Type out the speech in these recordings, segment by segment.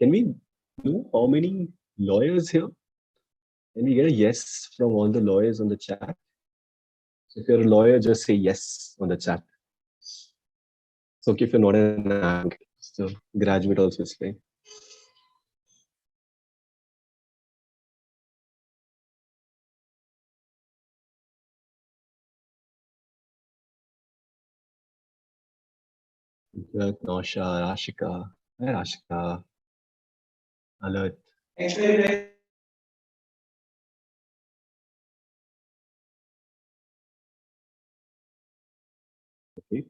Can we know how many lawyers here? Can we get a yes from all the lawyers on the chat? So if you're a lawyer, just say yes on the chat. It's okay if you're not an advocate. So graduate also is fine. Nausha, Rashika. Hi, Rashika. Alert. Okay,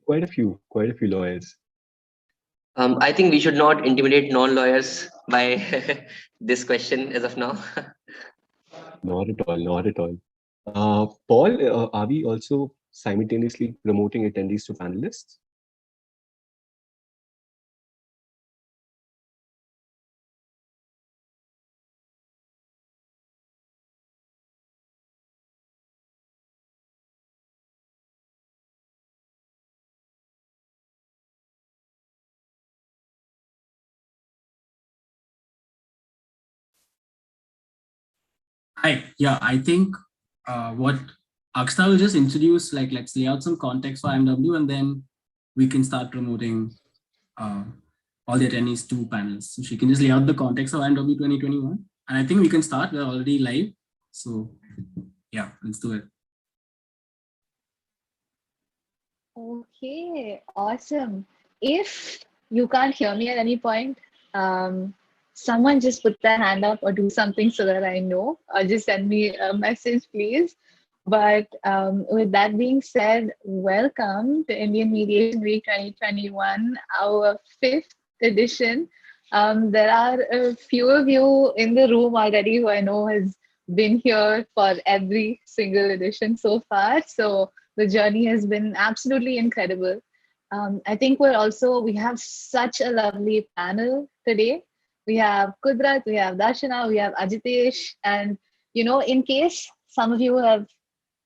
quite a few lawyers. I think we should not intimidate non-lawyers by this question as of now. Not at all, not at all. Paul, are we also simultaneously promoting attendees to panelists? Hi, yeah, I think what Akshta will just introduce, like, let's lay out some context for IMW, and then we can start promoting all the attendees to panels. So she can just lay out the context of IMW 2021. And I think we can start. We're already live. So yeah, let's do it. Okay, awesome. If you can't hear me at any point, someone just put their hand up or do something so that I know, or just send me a message, please. But with that being said, welcome to Indian Mediation Week 2021, our 5th edition. There are a few of you in the room already who I know has been here for every single edition so far. So the journey has been absolutely incredible. I think we have such a lovely panel today. We have Kudrat, we have Darshana, we have Ajitesh. And, in case some of you have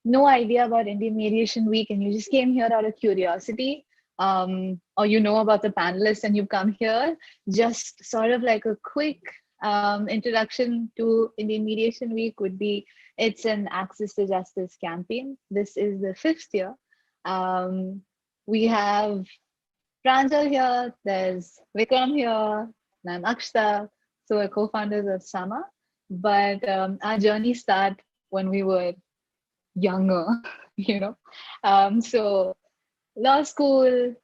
no idea about Indian Mediation Week and you just came here out of curiosity, or you know about the panelists and you've come here, just sort of like a quick introduction to Indian Mediation Week would be, it's an access to justice campaign. This is the 5th year. We have Pranjal here, there's Vikram here, and I'm Akshta, so we're co-founders of Sama. But our journey started when we were younger, So law school,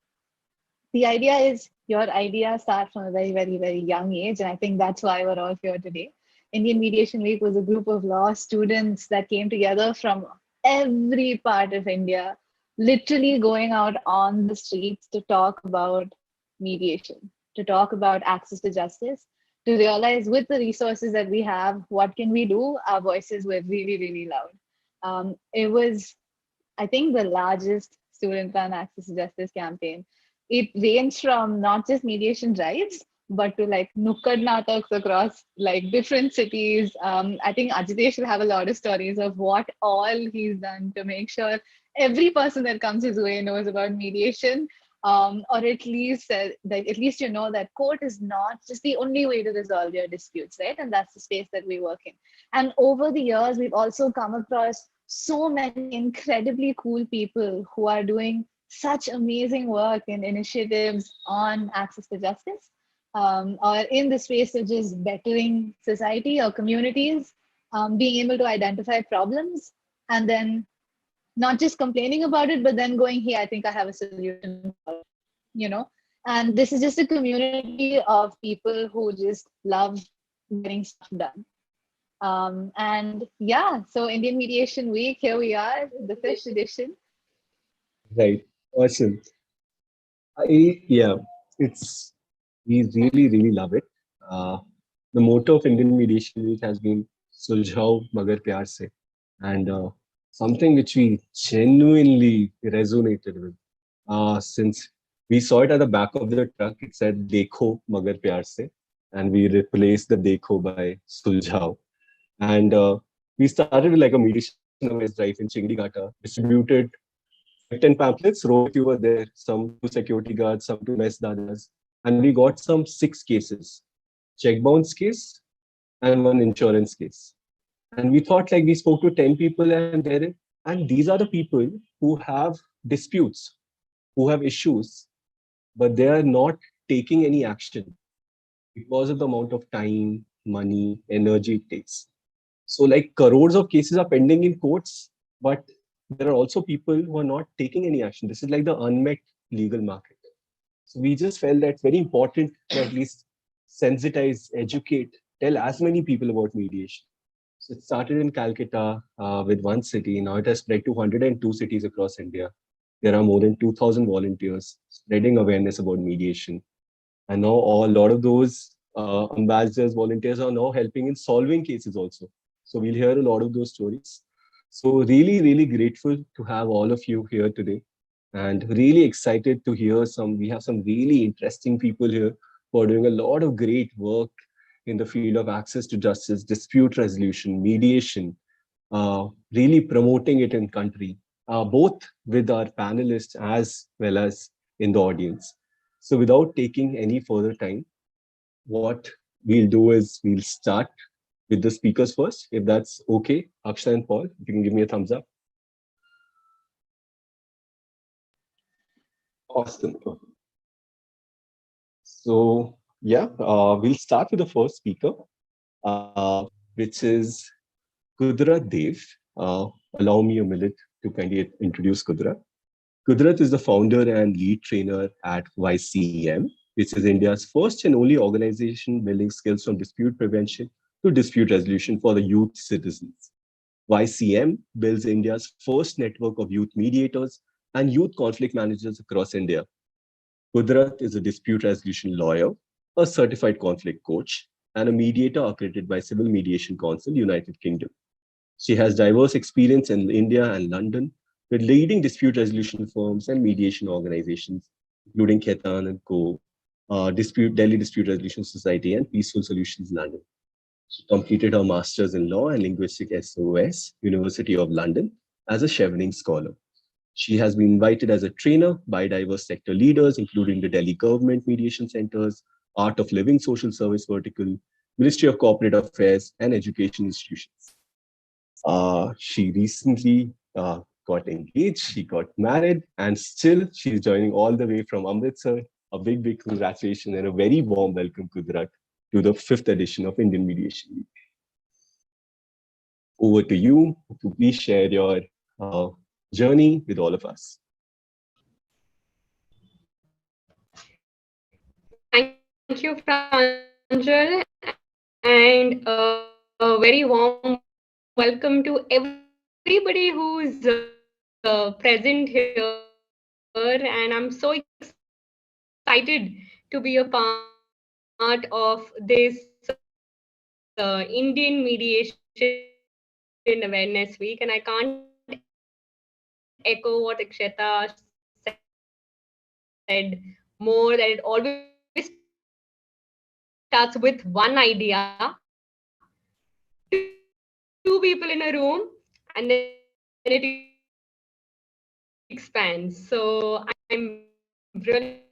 the idea is your idea starts from a very, very, very young age. And I think that's why we're all here today. Indian Mediation Week was a group of law students that came together from every part of India, literally going out on the streets to talk about mediation, to talk about access to justice, to realize with the resources that we have, what can we do? Our voices were really, really loud. It was, I think, the largest student-run access to justice campaign. It ranged from not just mediation drives, but to like nukkad nataks across like different cities. I think Ajitesh will have a lot of stories of what all he's done to make sure every person that comes his way knows about mediation, or at least you know that court is not just the only way to resolve your disputes, right? And that's the space that we work in. And over the years, we've also come across so many incredibly cool people who are doing such amazing work and initiatives on access to justice, or in the space of just bettering society or communities, being able to identify problems and then not just complaining about it, but then going, hey, I think I have a solution, And this is just a community of people who just love getting stuff done. And yeah, so Indian Mediation Week, here we are, the 5th edition. Right, awesome. We really, really love it. The motto of Indian Mediation Week has been Suljhao Magar Pyar Se, and something which we genuinely resonated with. Since we saw it at the back of the truck, it said Dekho Magar Pyar Se, and we replaced the Dekho by Suljhao. And we started with like a mediation awareness drive in Chindigata, distributed 10 pamphlets, wrote if you were there, some to security guards, some to mess dadas, and we got some 6 cases. check bounce case, and one insurance case. And we thought like we spoke to 10 people and these are the people who have disputes, who have issues, but they are not taking any action because of the amount of time, money, energy it takes. So like crores of cases are pending in courts, but there are also people who are not taking any action. This is like the unmet legal market. So we just felt that very important to at least sensitize, educate, tell as many people about mediation. So it started in Calcutta with one city. Now it has spread to 102 cities across India. There are more than 2,000 volunteers spreading awareness about mediation. And now a lot of those ambassadors, volunteers are now helping in solving cases also. So we'll hear a lot of those stories. So really, really grateful to have all of you here today and really excited to hear we have some really interesting people here who are doing a lot of great work in the field of access to justice, dispute resolution, mediation, really promoting it in country, both with our panelists as well as in the audience. So without taking any further time, what we'll do is we'll start with the speakers first, if that's okay. Akshay and Paul, if you can give me a thumbs up. Awesome. So yeah, we'll start with the first speaker, which is Kudrat Dev. Allow me a minute to kind of introduce Kudrat. Kudrat is the founder and lead trainer at Ycm, which is India's first and only organization building skills from dispute prevention to dispute resolution for the youth citizens. Ycm builds India's first network of youth mediators and youth conflict managers across India. Kudrat is a dispute resolution lawyer, a certified conflict coach, and a mediator accredited by Civil Mediation Council, United Kingdom. She has diverse experience in India and London with leading dispute resolution firms and mediation organizations, including Ketan and Co., Delhi Dispute Resolution Society, and Peaceful Solutions London. She completed her Master's in Law and Linguistic SOS, University of London, as a Chevening Scholar. She has been invited as a trainer by diverse sector leaders, including the Delhi Government Mediation Centers, Art of Living Social Service Vertical, Ministry of Corporate Affairs, and Education Institutions. She recently got engaged, she got married, and still she's joining all the way from Amritsar. A big, big congratulations and a very warm welcome, Kudrat, to the 5th edition of Indian Mediation Week. Over to you to please share your journey with all of us. Thank you, Pranjal, and a very warm welcome to everybody who's present here. And I'm so excited to be a part of this Indian Mediation Awareness Week. And I can't echo what Akshata said more, that it always starts with one idea, two people in a room, and then it expands. So I'm really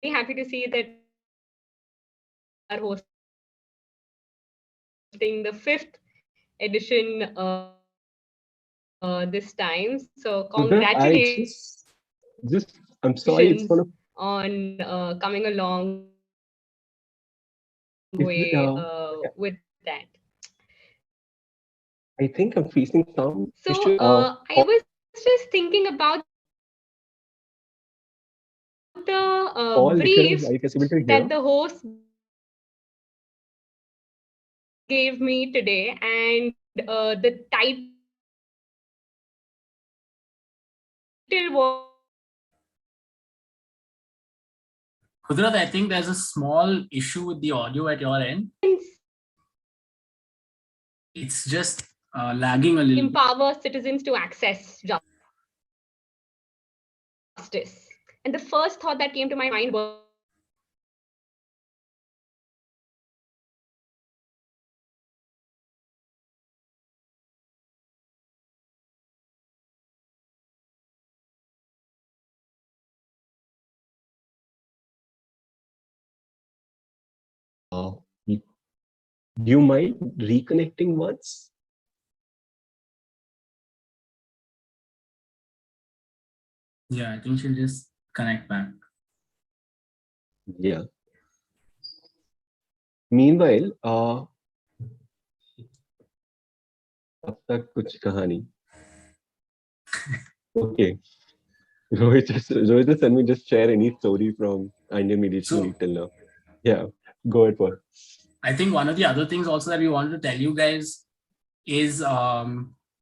happy to see that are hosting the 5th edition this time. So congratulations I'm sorry, it's gonna... on coming a long way with that. I think I'm facing some issue. I was just thinking about the brief that the host gave me today, and the title was... Kudrat, I think there's a small issue with the audio at your end. It's just lagging a little. Empower citizens to access justice. And the first thought that came to my mind was Do you mind reconnecting once? Yeah, I think she'll just connect back. Yeah. Meanwhile, अब तक कुछ कहानी. Okay. Rohit, send me just share any story from Indian mediation So- week till now. Yeah, go ahead, Paul. I think one of the other things also that we wanted to tell you guys is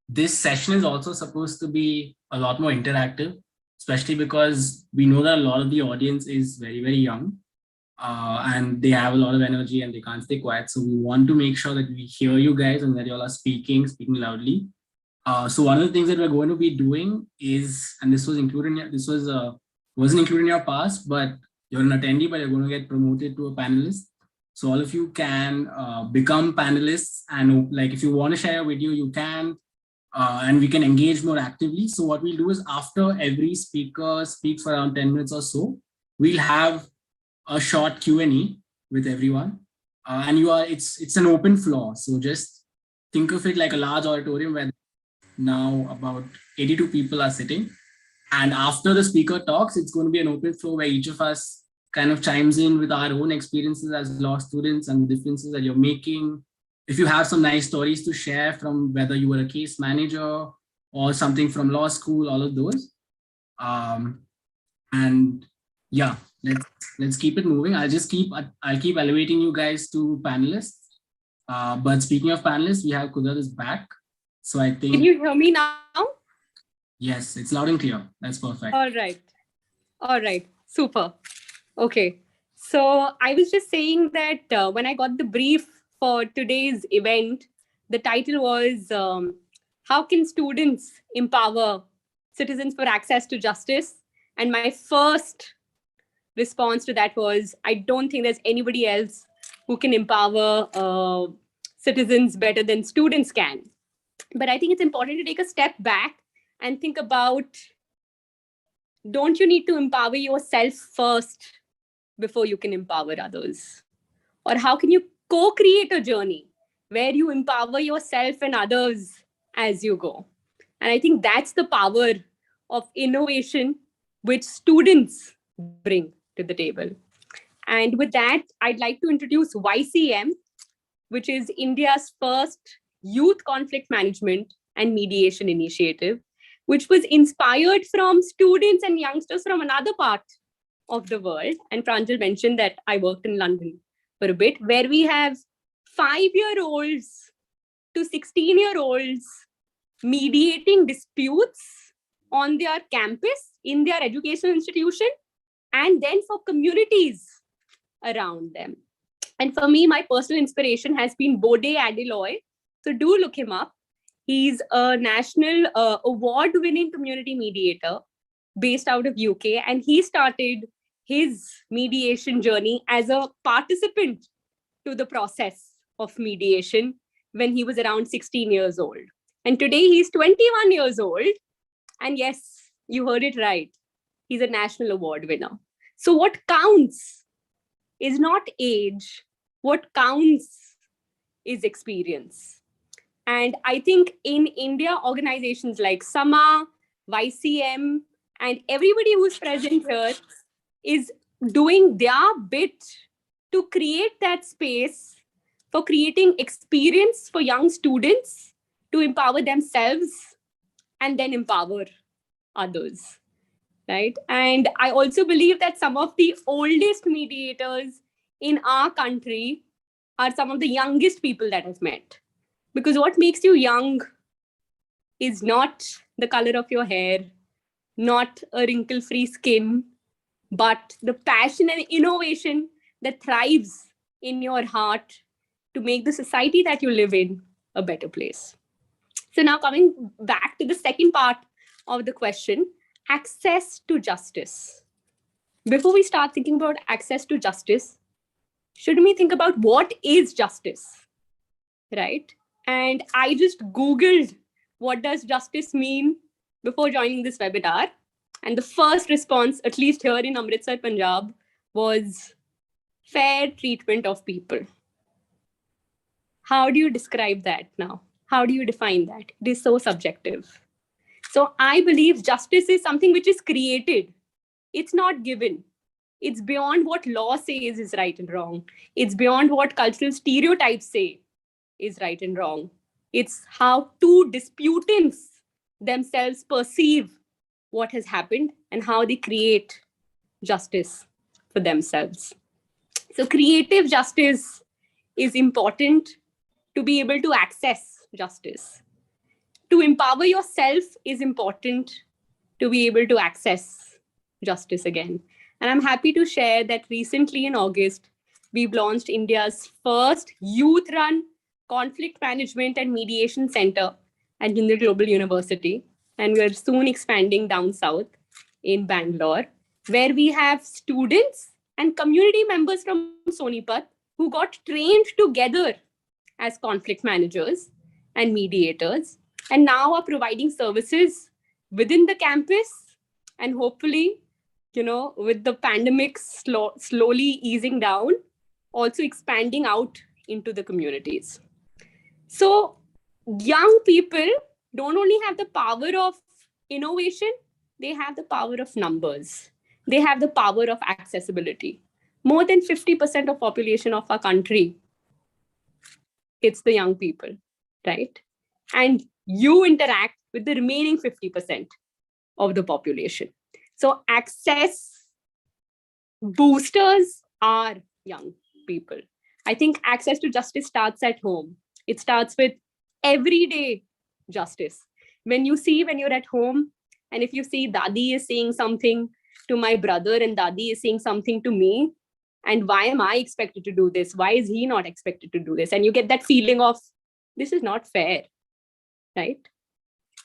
this session is also supposed to be a lot more interactive, especially because we know that a lot of the audience is very, very young and they have a lot of energy and they can't stay quiet. So we want to make sure that we hear you guys and that you all are speaking loudly. So one of the things that we're going to be doing is, and this was included in wasn't included in your past, but you're an attendee, but you're going to get promoted to a panelist. So all of you can become panelists, and like if you want to share a video, you can, and we can engage more actively. So what we'll do is after every speaker speaks for around 10 minutes or so, we'll have a short Q&A with everyone. And it's an open floor. So just think of it like a large auditorium where now about 82 people are sitting. And after the speaker talks, it's going to be an open floor where each of us kind of chimes in with our own experiences as law students and the differences that you're making. If you have some nice stories to share from whether you were a case manager or something from law school, all of those. And yeah, let's keep it moving. I'll keep elevating you guys to panelists. But speaking of panelists, we have Kudar is back. So I think. Can you hear me now? Yes, it's loud and clear. That's perfect. All right. Super. Okay. So I was just saying that when I got the brief for today's event, the title was How Can Students Empower Citizens for Access to Justice? And my first response to that was, I don't think there's anybody else who can empower citizens better than students can. But I think it's important to take a step back and think about, don't you need to empower yourself first before you can empower others? Or how can you co-create a journey where you empower yourself and others as you go? And I think that's the power of innovation which students bring to the table. And with that, I'd like to introduce Ycm, which is India's first youth conflict management and mediation initiative, which was inspired from students and youngsters from another part of the world. And Pranjal mentioned that I worked in London for a bit, where we have 5-year-olds to 16-year-olds mediating disputes on their campus, in their educational institution, and then for communities around them. And for me, my personal inspiration has been Bode Adeloy. So do look him up. He's a national award-winning community mediator based out of UK. And he started his mediation journey as a participant to the process of mediation when he was around 16 years old. And today he's 21 years old. And yes, you heard it right. He's a national award winner. So what counts is not age. What counts is experience. And I think in India, organizations like SAMA, Ycm, and everybody who's present here is doing their bit to create that space for creating experience for young students to empower themselves and then empower others, right? And I also believe that some of the oldest mediators in our country are some of the youngest people that I've met. Because what makes you young is not the color of your hair, not a wrinkle-free skin, but the passion and innovation that thrives in your heart to make the society that you live in a better place. So now coming back to the second part of the question, access to justice. Before we start thinking about access to justice, should we think about what is justice, right? And I just Googled what does justice mean before joining this webinar. And the first response, at least here in Amritsar, Punjab, was fair treatment of people. How do you describe that now? How do you define that? It is so subjective. So I believe justice is something which is created. It's not given. It's beyond what law says is right and wrong. It's beyond what cultural stereotypes say is right and wrong. It's how two disputants themselves perceive what has happened and how they create justice for themselves. So creative justice is important to be able to access justice. To empower yourself is important to be able to access justice again. And I'm happy to share that recently in August, we've launched India's first youth-run conflict management and mediation center at Jindal Global University. And we're soon expanding down south in Bangalore, where we have students and community members from Sonipat who got trained together as conflict managers and mediators, and now are providing services within the campus, and hopefully, with the pandemic slowly easing down, also expanding out into the communities. So young people don't only have the power of innovation, they have the power of numbers. They have the power of accessibility. More than 50% of population of our country, it's the young people, right? And you interact with the remaining 50% of the population. So access boosters are young people. I think access to justice starts at home. It starts with everyday justice. When you're at home, and if you see Dadi is saying something to my brother and Dadi is saying something to me, and why am I expected to do this? Why is he not expected to do this? And you get that feeling of, this is not fair, right?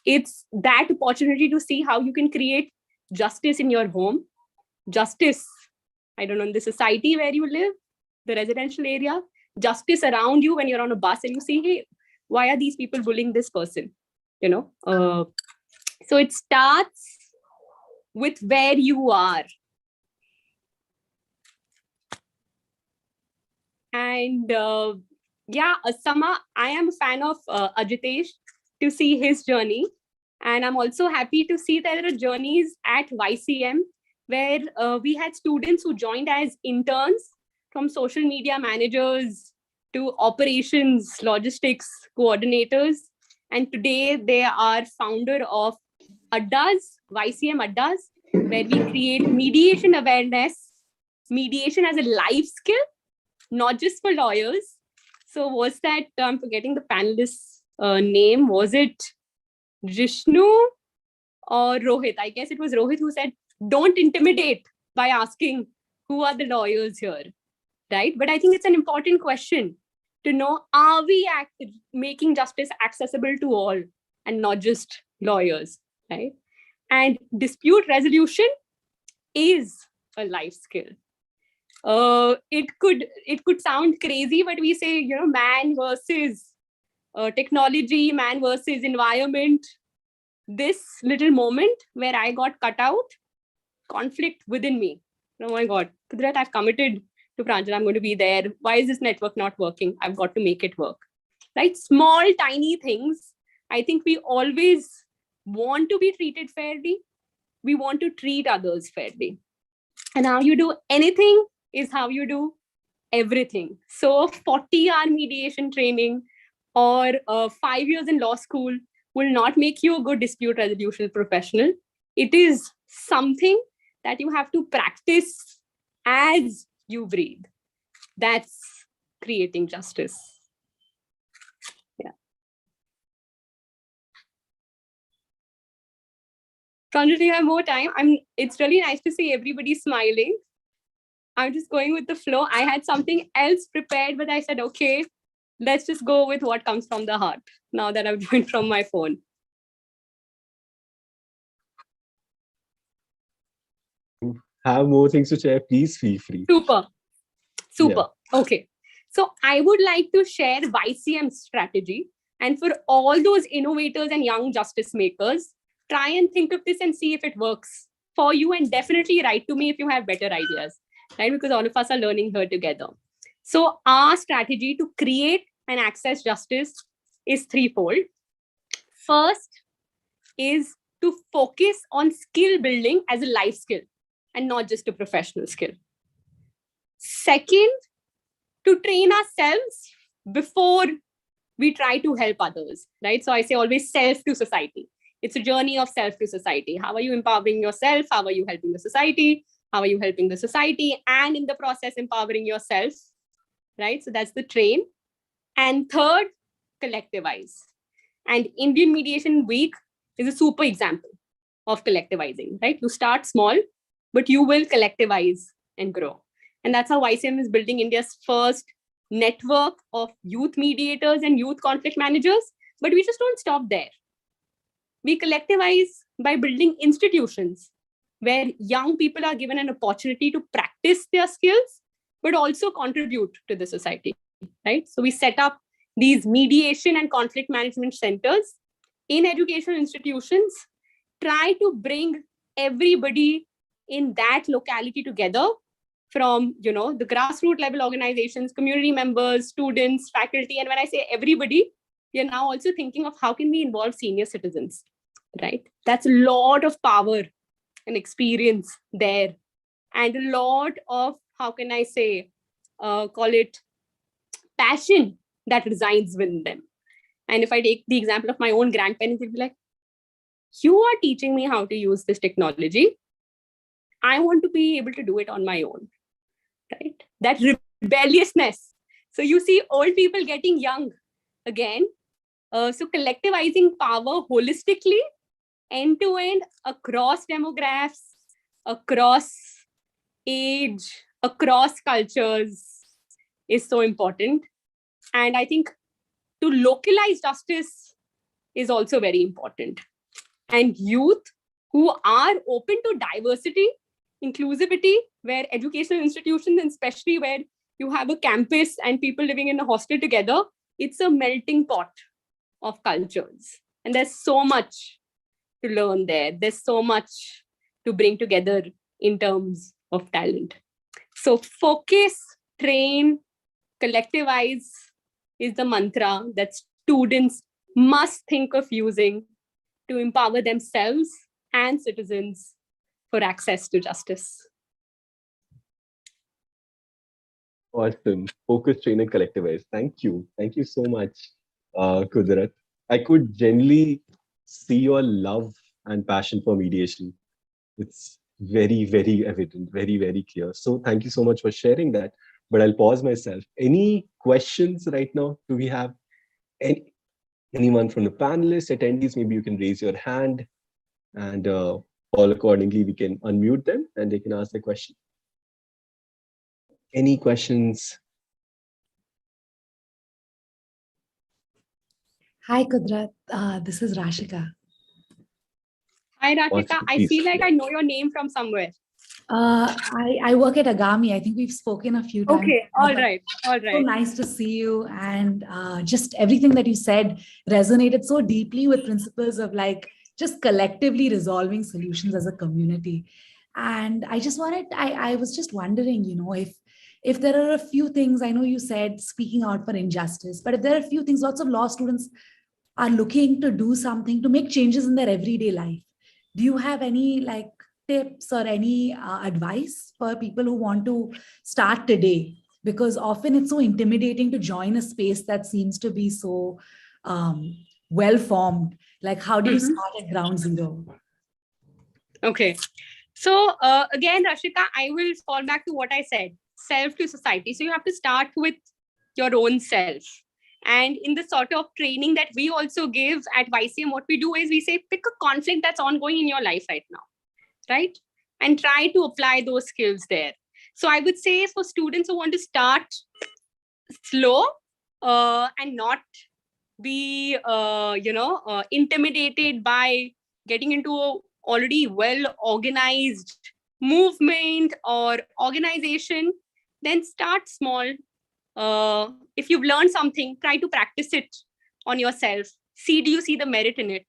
It's that opportunity to see how you can create justice in your home, justice, I don't know, in the society where you live, the residential area, justice around you when you're on a bus and you see, hey, why are these people bullying this person? So it starts with where you are. And Asama, I am a fan of Ajitesh to see his journey. And I'm also happy to see that there are journeys at Ycm where we had students who joined as interns, from social media managers to operations, logistics coordinators. And today they are founder of Addas, Ycm Addas, where we create mediation awareness, mediation as a life skill, not just for lawyers. So was that, I'm forgetting the panelist's name, was it Jishnu or Rohit? I guess it was Rohit who said, don't intimidate by asking who are the lawyers here, right? But I think it's an important question to know, are we making justice accessible to all and not just lawyers, right? And dispute resolution is a life skill. It could sound crazy, but we say, man versus technology, man versus environment. This little moment where I got cut out, conflict within me. Oh my God, Kudrat, I've committed to Pranjal, I'm going to be there. Why is this network not working? I've got to make it work, right? Small, tiny things. I think we always want to be treated fairly. We want to treat others fairly. And how you do anything is how you do everything. So 40-hour mediation training or 5 years in law school will not make you a good dispute resolution professional. It is something that you have to practice as you breathe. That's creating justice. Yeah. Pranjal, do you have more time? It's really nice to see everybody smiling. I'm just going with the flow. I had something else prepared, but I said, okay, let's just go with what comes from the heart now that I've joined from my phone. Have more things to share, please feel free. Super. Yeah. Okay. So I would like to share Ycm Strategy. And for all those innovators and young justice makers, try and think of this and see if it works for you, and definitely write to me if you have better ideas, right? Because all of us are learning here together. So our strategy to create and access justice is threefold. First is to focus on skill building as a life skill and not just a professional skill. Second, to train ourselves before we try to help others, right? So I say always self to society. It's a journey of self to society. How are you empowering yourself? How are you helping the society? How are you helping the society? And in the process, empowering yourself, right? So that's the train. And third, collectivize. And Indian Mediation Week is a super example of collectivizing, right? You start small, but you will collectivize and grow. And that's how Ycm is building India's first network of youth mediators and youth conflict managers. But we just don't stop there. We collectivize by building institutions where young people are given an opportunity to practice their skills, but also contribute to the society, right? So we set up these mediation and conflict management centers in educational institutions, try to bring everybody in that locality together from, the grassroots level organizations, community members, students, faculty. And when I say everybody, we are now also thinking of how can we involve senior citizens, right? That's a lot of power and experience there. And a lot of, how can I say, call it passion that resides within them. And if I take the example of my own grandparents, they'll be like, you are teaching me how to use this technology. I want to be able to do it on my own, right? That rebelliousness. So you see old people getting young again. So collectivizing power holistically, end to end, across demographics, across age, across cultures is so important. And I think to localize justice is also very important. And youth who are open to diversity, inclusivity, where educational institutions, and especially where you have a campus and people living in a hostel together, it's a melting pot of cultures. And there's so much to learn there. There's so much to bring together in terms of talent. So focus, train, collectivize is the mantra that students must think of using to empower themselves and citizens for access to justice. Awesome. Focus, train, and collectivize. Thank you. Thank you so much, Kudrat. I could genuinely see your love and passion for mediation. It's very, very evident, very, very clear. So thank you so much for sharing that. But I'll pause myself. Any questions right now? Do we have anyone from the panelists, attendees? Maybe you can raise your hand, and all accordingly, we can unmute them and they can ask the question. Any questions? Hi, Kudrat. This is Rashika. Hi, Rashika. Awesome. I Please. feel like I know your name from somewhere. I work at Agami. I think we've spoken a few times. Okay, all right. So nice to see you. And just everything that you said resonated so deeply with principles of like just collectively resolving solutions as a community. And I was just wondering, if there are a few things, I know you said speaking out for injustice, but if there are a few things, lots of law students are looking to do something to make changes in their everyday life. Do you have any tips or any advice for people who want to start today? Because often it's so intimidating to join a space that seems to be so well-formed. Like, how do you start at ground zero? Okay. So again, Rashika, I will fall back to what I said, self to society. So you have to start with your own self. And in the sort of training that we also give at Ycm, what we do is we say, pick a conflict that's ongoing in your life right now, right? And try to apply those skills there. So I would say for students who want to start slow and not be, intimidated by getting into a already well-organized movement or organization, then start small. If you've learned something, try to practice it on yourself. Do you see the merit in it?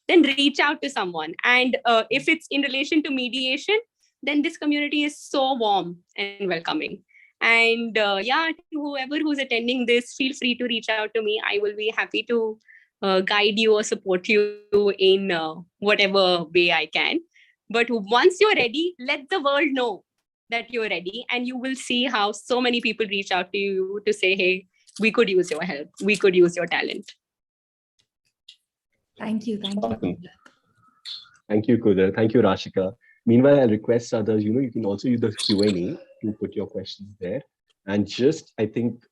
Then reach out to someone. And if it's in relation to mediation, then this community is so warm and welcoming. And yeah, to whoever who's attending this, feel free to reach out to me. I will be happy to guide you or support you in whatever way I can. But once you're ready, let the world know that you're ready, and you will see how so many people reach out to you to say, hey, we could use your help. We could use your talent. Thank you. Thank you. Awesome. Thank you, Kudrat. Thank you, Rashika. Meanwhile, I'll request others, you can also use the Q&A to put your questions there. And just, I think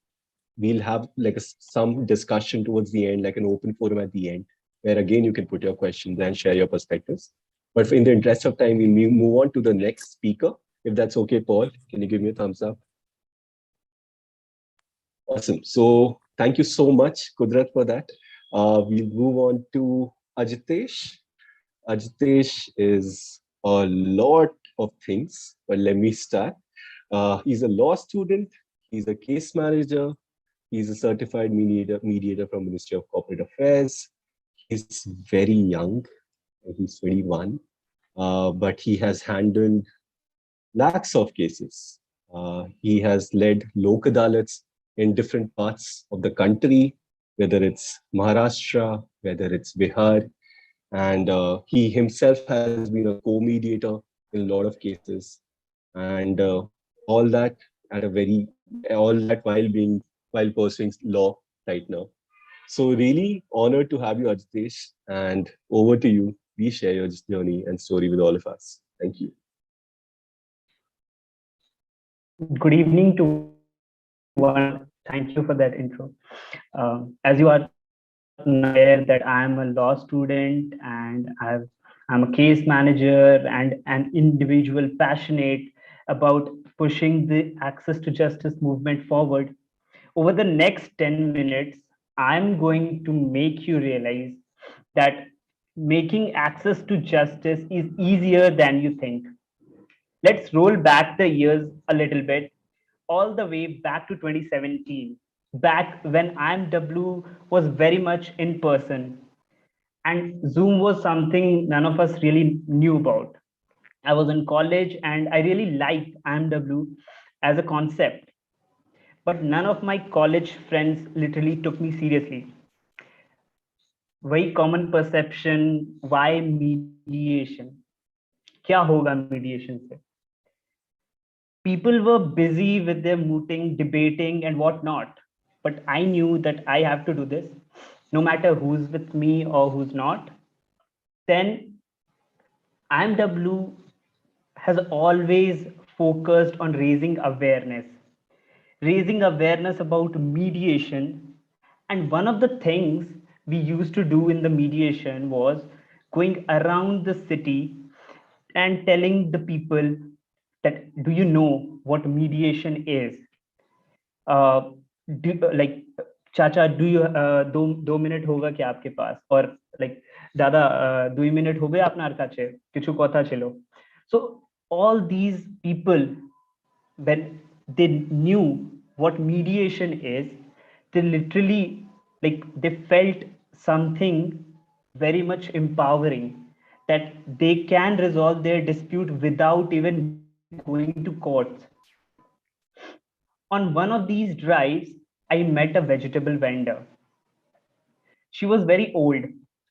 we'll have like some discussion towards the end, like an open forum at the end, where again, you can put your questions and share your perspectives. But in the interest of time, we'll move on to the next speaker. If that's okay, Paul, can you give me a thumbs up? Awesome. So thank you so much, Kudrat, for that. We'll move on to Ajitesh. Ajitesh is a lot of things, but let me start. He's a law student. He's a case manager. He's a certified mediator from Ministry of Corporate Affairs. He's very young. He's 21, but he has handled lakhs of cases. He has led Lok Adalats in different parts of the country, whether it's Maharashtra, whether it's Bihar, and he himself has been a co-mediator in a lot of cases, and all that while pursuing law right now. So really honored to have you, Ajitesh, and over to you. Please share your journey and story with all of us. Thank you. Good evening to one. Thank you for that intro. As you are aware that I am a law student and I'm a case manager and an individual passionate about pushing the access to justice movement forward. Over the next 10 minutes, I'm going to make you realize that making access to justice is easier than you think. Let's roll back the years a little bit, all the way back to 2017, back when IMW was very much in person and Zoom was something none of us really knew about. I was in college and I really liked IMW as a concept, but none of my college friends literally took me seriously. Very common perception, why mediation? क्या होगा mediation से? People were busy with their mooting, debating, and whatnot. But I knew that I have to do this, no matter who's with me or who's not. Then IMW has always focused on raising awareness about mediation. And one of the things we used to do in the mediation was going around the city and telling the people that, do you know what mediation is? Like, चाचा, do you दो minute होगा क्या आपके पास? Or like, दादा, 2 minute हो गए আপনার কাছে, কিছু কথা ছিল. So all these people, when they knew what mediation is, they literally, like, they felt something very much empowering, that they can resolve their dispute without even going to courts. On one of these drives, I met a vegetable vendor. She was very old,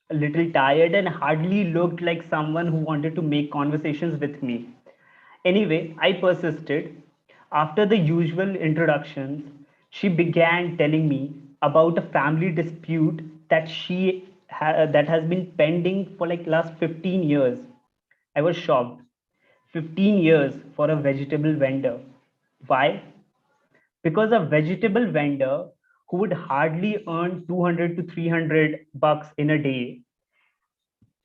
a little tired, and hardly looked like someone who wanted to make conversations with me. Anyway, I persisted. After the usual introductions, she began telling me about a family dispute that that has been pending for like last 15 years. I was shocked. 15 years for a vegetable vendor. Why? Because a vegetable vendor who would hardly earn 200 to 300 bucks in a day,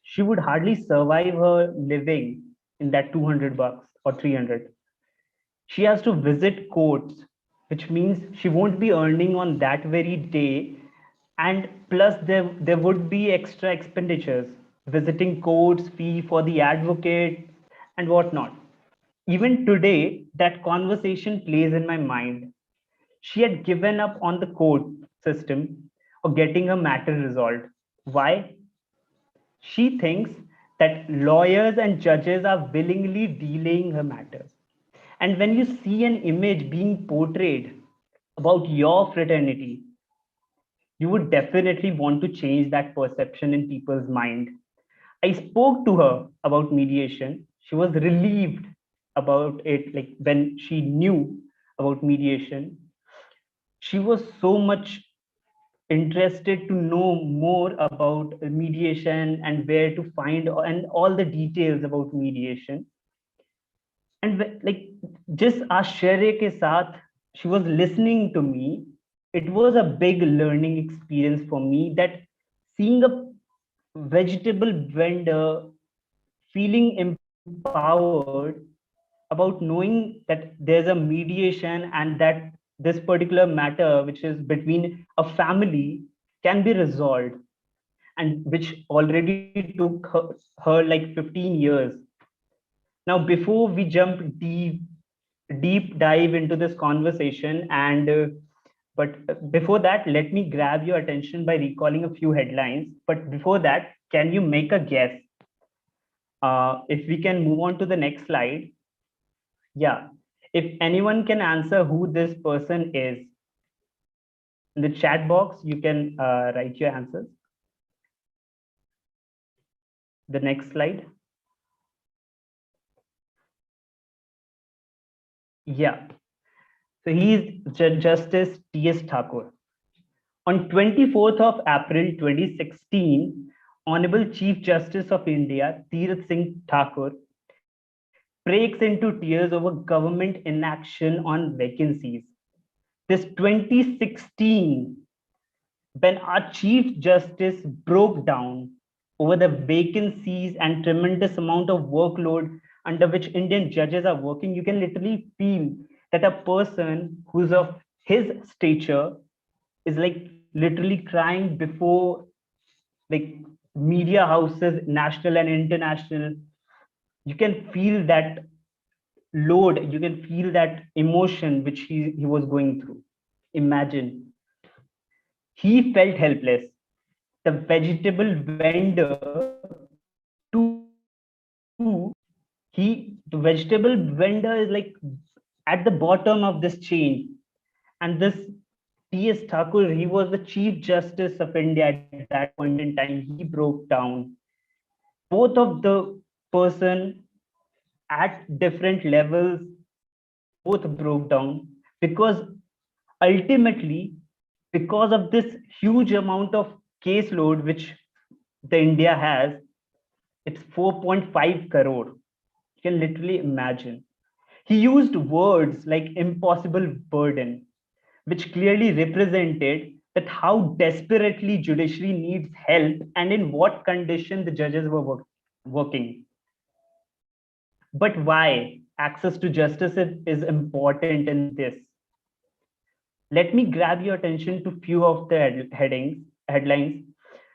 she would hardly survive her living in that 200 bucks or 300. She has to visit courts, which means she won't be earning on that very day. And plus there would be extra expenditures, visiting courts, fee for the advocate and whatnot. Even today, that conversation plays in my mind. She had given up on the court system or getting her matter resolved. Why? She thinks that lawyers and judges are willingly delaying her matters. And when you see an image being portrayed about your fraternity, you would definitely want to change that perception in people's mind. I spoke to her about mediation. She was relieved about it, like when she knew about mediation. She was so much interested to know more about mediation and where to find and all the details about mediation. And like just ashare ke saath, she was listening to me. It was a big learning experience for me, that seeing a vegetable vendor feeling empowered about knowing that there's a mediation and that this particular matter, which is between a family, can be resolved, and which already took her like 15 years. Now, before we jump deep dive into this conversation, and but before that, let me grab your attention by recalling a few headlines. But before that, can you make a guess? If we can move on to the next slide. Yeah, if anyone can answer who this person is, in the chat box, you can write your answers. The next slide. Yeah, so he is Justice T.S. Thakur. On 24th of April 2016, Honorable Chief Justice of India, Tirath Singh Thakur, breaks into tears over government inaction on vacancies. This 2016, when our Chief Justice broke down over the vacancies and tremendous amount of workload under which Indian judges are working, you can literally feel that a person who's of his stature is like literally crying before like media houses, national and international. You can feel that load, you can feel that emotion which he was going through. Imagine, he felt helpless. The vegetable vendor, the vegetable vendor is like at the bottom of this chain. And this T.S. Thakur, he was the Chief Justice of India at that point in time. He broke down. Both of the person at different levels, both broke down, because ultimately, because of this huge amount of caseload which the India has, it's 4.5 crore. You can literally imagine. He used words like impossible burden, which clearly represented that how desperately judiciary needs help and in what condition the judges were working. But why access to justice is important in this? Let me grab your attention to few of the headlines.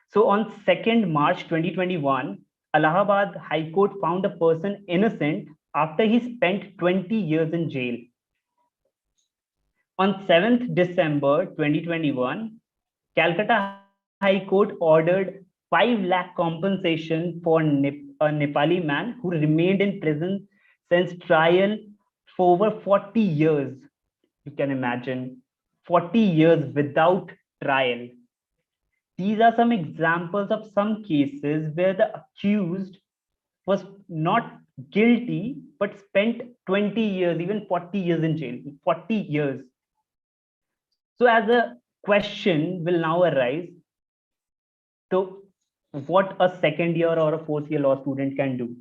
So on 2nd March 2021, Allahabad High Court found a person innocent after he spent 20 years in jail. On 7th December 2021, Calcutta High Court ordered 5 lakh compensation for a Nepali man who remained in prison since trial for over 40 years. You can imagine 40 years without trial. These are some examples of some cases where the accused was not guilty but spent 20 years, even 40 years in jail. 40 years. So as a question will now arise, so what a second year or a fourth year law student can do.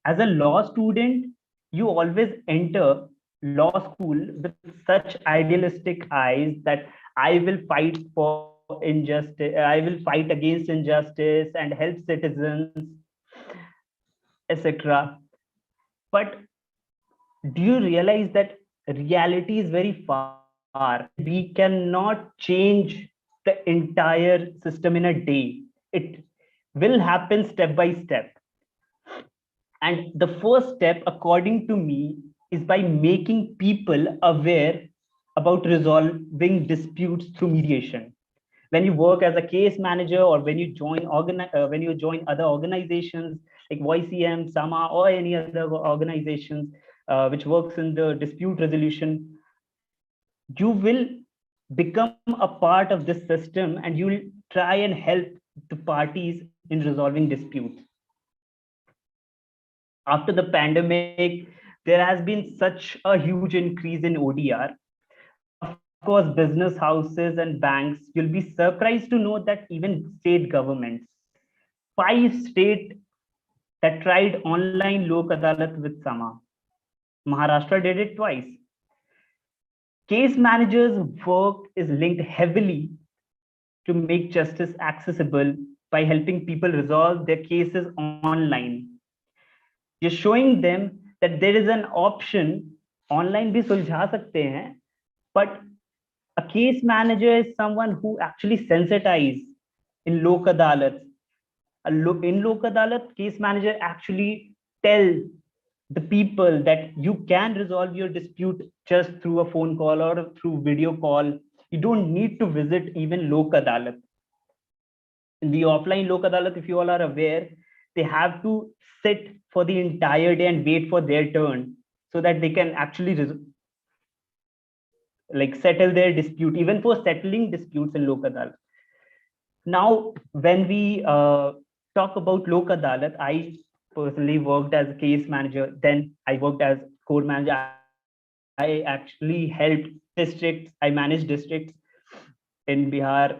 As a law student, you always enter law school with such idealistic eyes that I will fight for injustice, I will fight against injustice and help citizens, etc. But do you realize that reality is very far? We cannot change the entire system in a day. It will happen step by step. And the first step, according to me, is by making people aware about resolving disputes through mediation. When you work as a case manager or when you join other organizations, like Ycm, Sama, or any other organizations which works in the dispute resolution, you will become a part of this system and you will try and help the parties in resolving disputes. After the pandemic, there has been such a huge increase in ODR. Of course, business houses and banks, you'll be surprised to know that even state governments, 5 states that tried online Lok Adalat with Sama. Maharashtra did it twice. Case managers' work is linked heavily to make justice accessible by helping people resolve their cases online. You're showing them that there is an option, online bhi सुलझा सकते हैं, but a case manager is someone who actually sensitize in Lok Adalat. In Lok Adalat, case manager actually tell the people that you can resolve your dispute just through a phone call or through video call. You don't need to visit even Lok Adalat. In the offline Lok Adalat, if you all are aware, they have to sit for the entire day and wait for their turn so that they can actually like settle their dispute, even for settling disputes in Lok Adalat. Now, when we talk about Lok Adalat, I personally worked as a case manager. Then I worked as court manager. I actually helped districts. I managed districts in Bihar,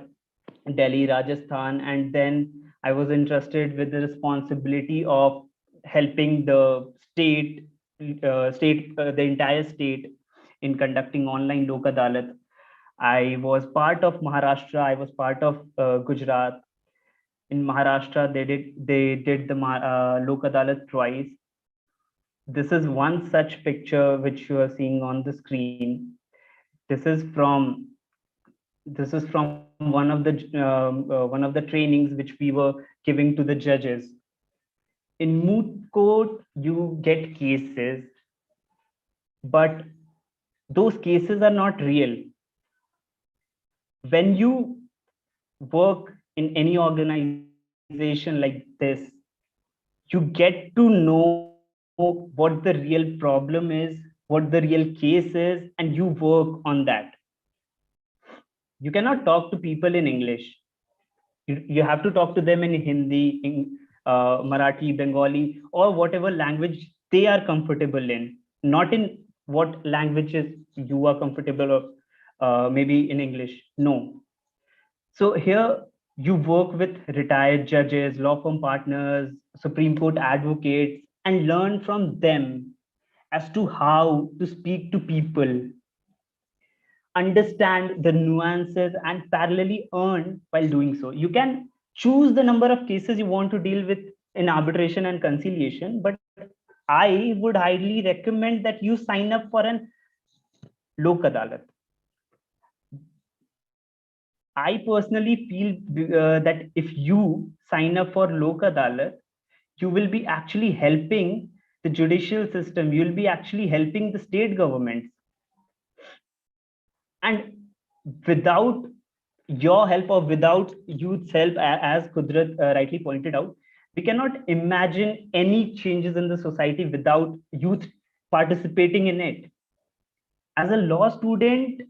Delhi, Rajasthan, and then I was entrusted with the responsibility of helping the the entire state in conducting online Lok Adalat. I was part of Maharashtra. I was part of Gujarat. In Maharashtra, they did the Lok Adalat twice. This is one such picture which you are seeing on the screen. This is from one of the trainings which we were giving to the judges. In moot court, you get cases, but those cases are not real. When you work in any organization like this, you get to know what the real problem is, what the real case is, and you work on that. You cannot talk to people in English. You have to talk to them in Hindi, in Marathi, Bengali, or whatever language they are comfortable in, not in what languages you are comfortable of, maybe in English. No. So here you work with retired judges, law firm partners, Supreme Court advocates, and learn from them as to how to speak to people, understand the nuances, and parallelly earn while doing so. You can choose the number of cases you want to deal with in arbitration and conciliation, but I would highly recommend that you sign up for an Lok Adalat. I personally feel that if you sign up for Lok Adalat, you will be actually helping the judicial system. You will be actually helping the state governments. And without your help or without youth's help, as Kudrat rightly pointed out, we cannot imagine any changes in the society without youth participating in it. As a law student,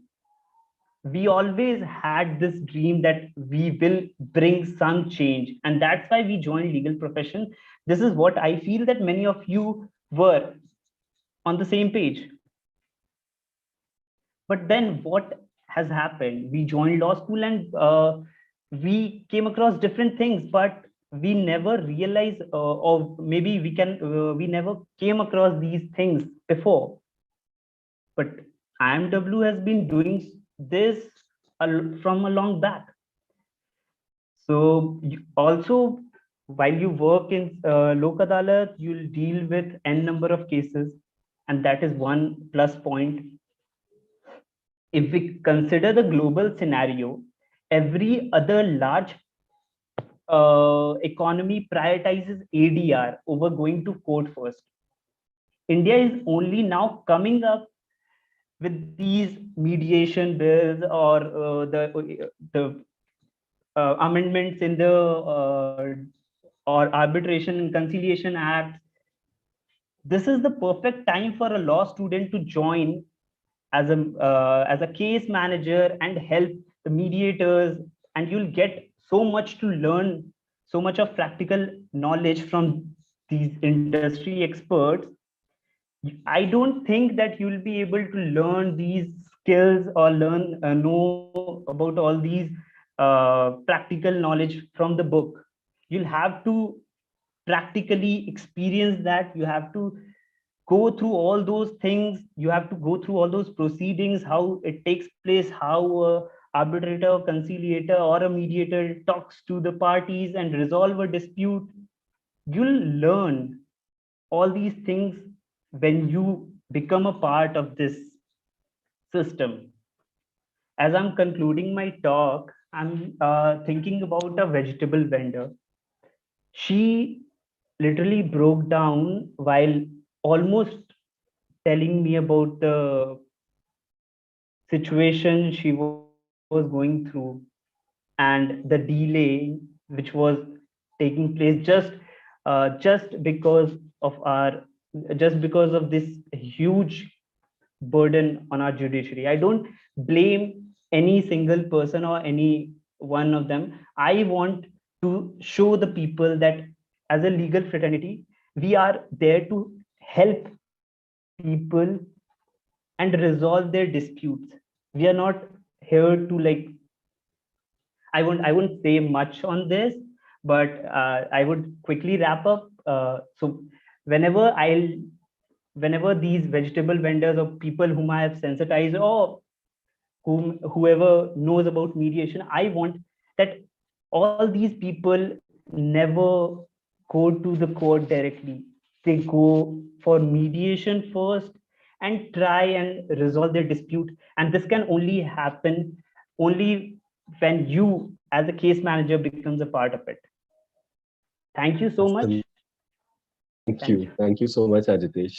we always had this dream that we will bring some change, and that's why we joined legal profession. This is what I feel that many of you were on the same page. But then what has happened? We joined law school and we came across different things, but we never realized, or maybe we never came across these things before. But IMW has been doing this from a long back. So also, while you work in Lok Adalat, you'll deal with n number of cases, and that is one plus point. If we consider the global scenario, every other large economy prioritizes ADR over going to court first. India is only now coming up with these mediation bills or the amendments in the or Arbitration and Conciliation Act, this is the perfect time for a law student to join as a case manager and help the mediators, and you'll get so much to learn, so much of practical knowledge from these industry experts. I don't think that you'll be able to learn these skills or know about all these practical knowledge from the book. You'll have to practically experience that. You have to go through all those things. You have to go through all those proceedings, how it takes place, how a arbitrator, conciliator, or a mediator talks to the parties and resolve a dispute. You'll learn all these things when you become a part of this system. As I'm concluding my talk, I'm thinking about a vegetable vendor. She literally broke down while almost telling me about the situation she was going through and the delay which was taking place just because of this huge burden on our judiciary. I don't blame any single person or any one of them. I want to show the people that as a legal fraternity, we are there to help people and resolve their disputes. We are not here to like, I won't say much on this, but I would quickly wrap up. So whenever these vegetable vendors or people whom I have sensitized, or whoever knows about mediation, I want that all these people never go to the court directly. They go for mediation first and try and resolve their dispute. And this can only happen only when you as a case manager becomes a part of it. Thank you so much. Thank you. Thank you so much, Ajitesh.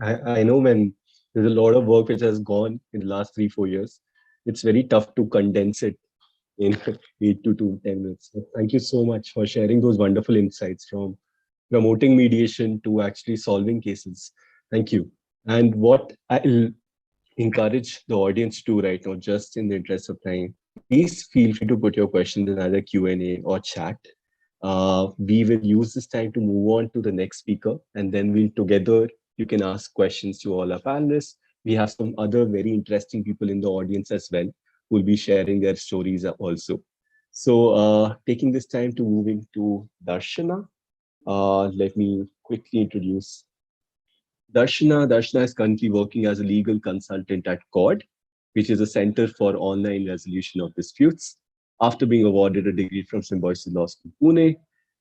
I know when there's a lot of work which has gone in the last 3-4 years, it's very tough to condense it in 8 to 10 minutes. So thank you so much for sharing those wonderful insights from promoting mediation to actually solving cases. Thank you. And what I'll encourage the audience to right now, just in the interest of time, please feel free to put your questions in either Q&A or chat. We will use this time to move on to the next speaker, and then we'll together, you can ask questions to all our panelists. We have some other very interesting people in the audience as well, who will be sharing their stories also. So taking this time to move into Darshana, let me quickly introduce Darshana. Darshana is currently working as a legal consultant at CORD, which is a Center for Online Resolution of Disputes. After being awarded a degree from Symbiosis Law School, Pune,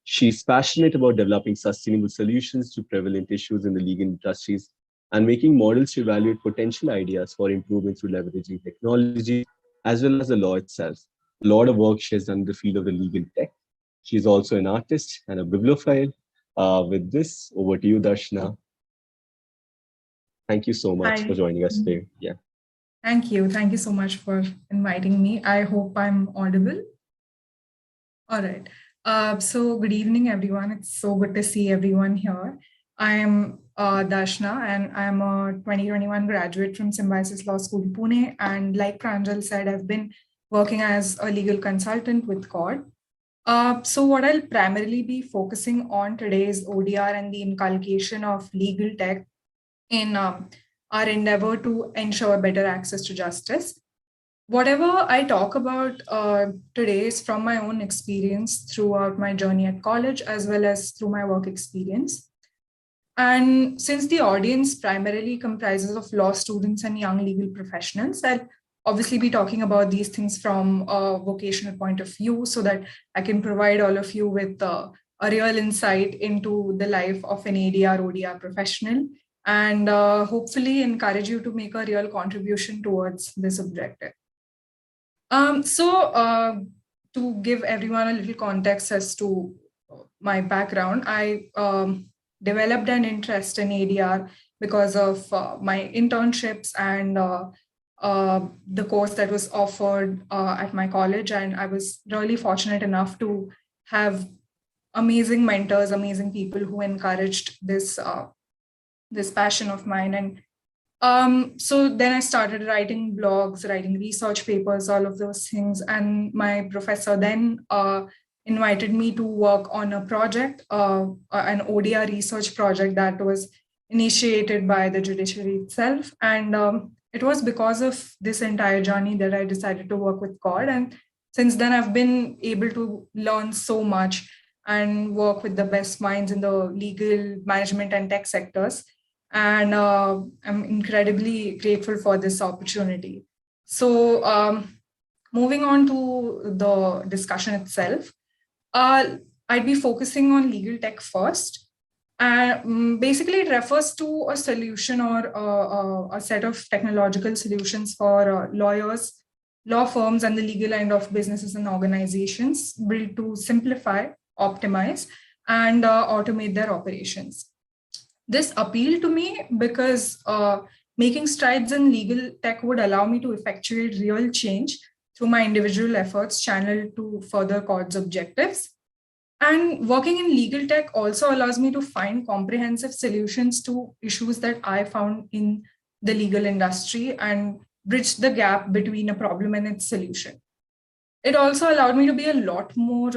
she's passionate about developing sustainable solutions to prevalent issues in the legal industries and making models to evaluate potential ideas for improvement through leveraging technology, as well as the law itself. A lot of work she has done in the field of the legal tech. She's also an artist and a bibliophile. With this, over to you, Darshana. Thank you so much for joining us today. Yeah. Thank you. Thank you so much for inviting me. I hope I'm audible. All right. So good evening, everyone. It's so good to see everyone here. I am Darshana, and I'm a 2021 graduate from Symbiosis Law School, Pune. And like Pranjal said, I've been working as a legal consultant with CORD. So what I'll primarily be focusing on today is ODR and the inculcation of legal tech in our endeavor to ensure better access to justice. Whatever I talk about today is from my own experience throughout my journey at college, as well as through my work experience. And since the audience primarily comprises of law students and young legal professionals, I'll obviously be talking about these things from a vocational point of view so that I can provide all of you with a real insight into the life of an ADR, ODR professional, and hopefully encourage you to make a real contribution towards this objective. To give everyone a little context as to my background, I developed an interest in ADR because of my internships and the course that was offered at my college. And I was really fortunate enough to have amazing mentors, amazing people who encouraged this passion of mine. And so then I started writing blogs, writing research papers, all of those things. And my professor then invited me to work on a project, an ODR research project that was initiated by the judiciary itself. And it was because of this entire journey that I decided to work with CORD. And since then, I've been able to learn so much and work with the best minds in the legal, management, and tech sectors. And I'm incredibly grateful for this opportunity. So moving on to the discussion itself, I'd be focusing on legal tech first. Basically, it refers to a solution or a set of technological solutions for lawyers, law firms, and the legal end of businesses and organizations built to simplify, optimize, and automate their operations. This appealed to me because making strides in legal tech would allow me to effectuate real change through my individual efforts channeled to further CORD's objectives. And working in legal tech also allows me to find comprehensive solutions to issues that I found in the legal industry and bridge the gap between a problem and its solution. It also allowed me to be a lot more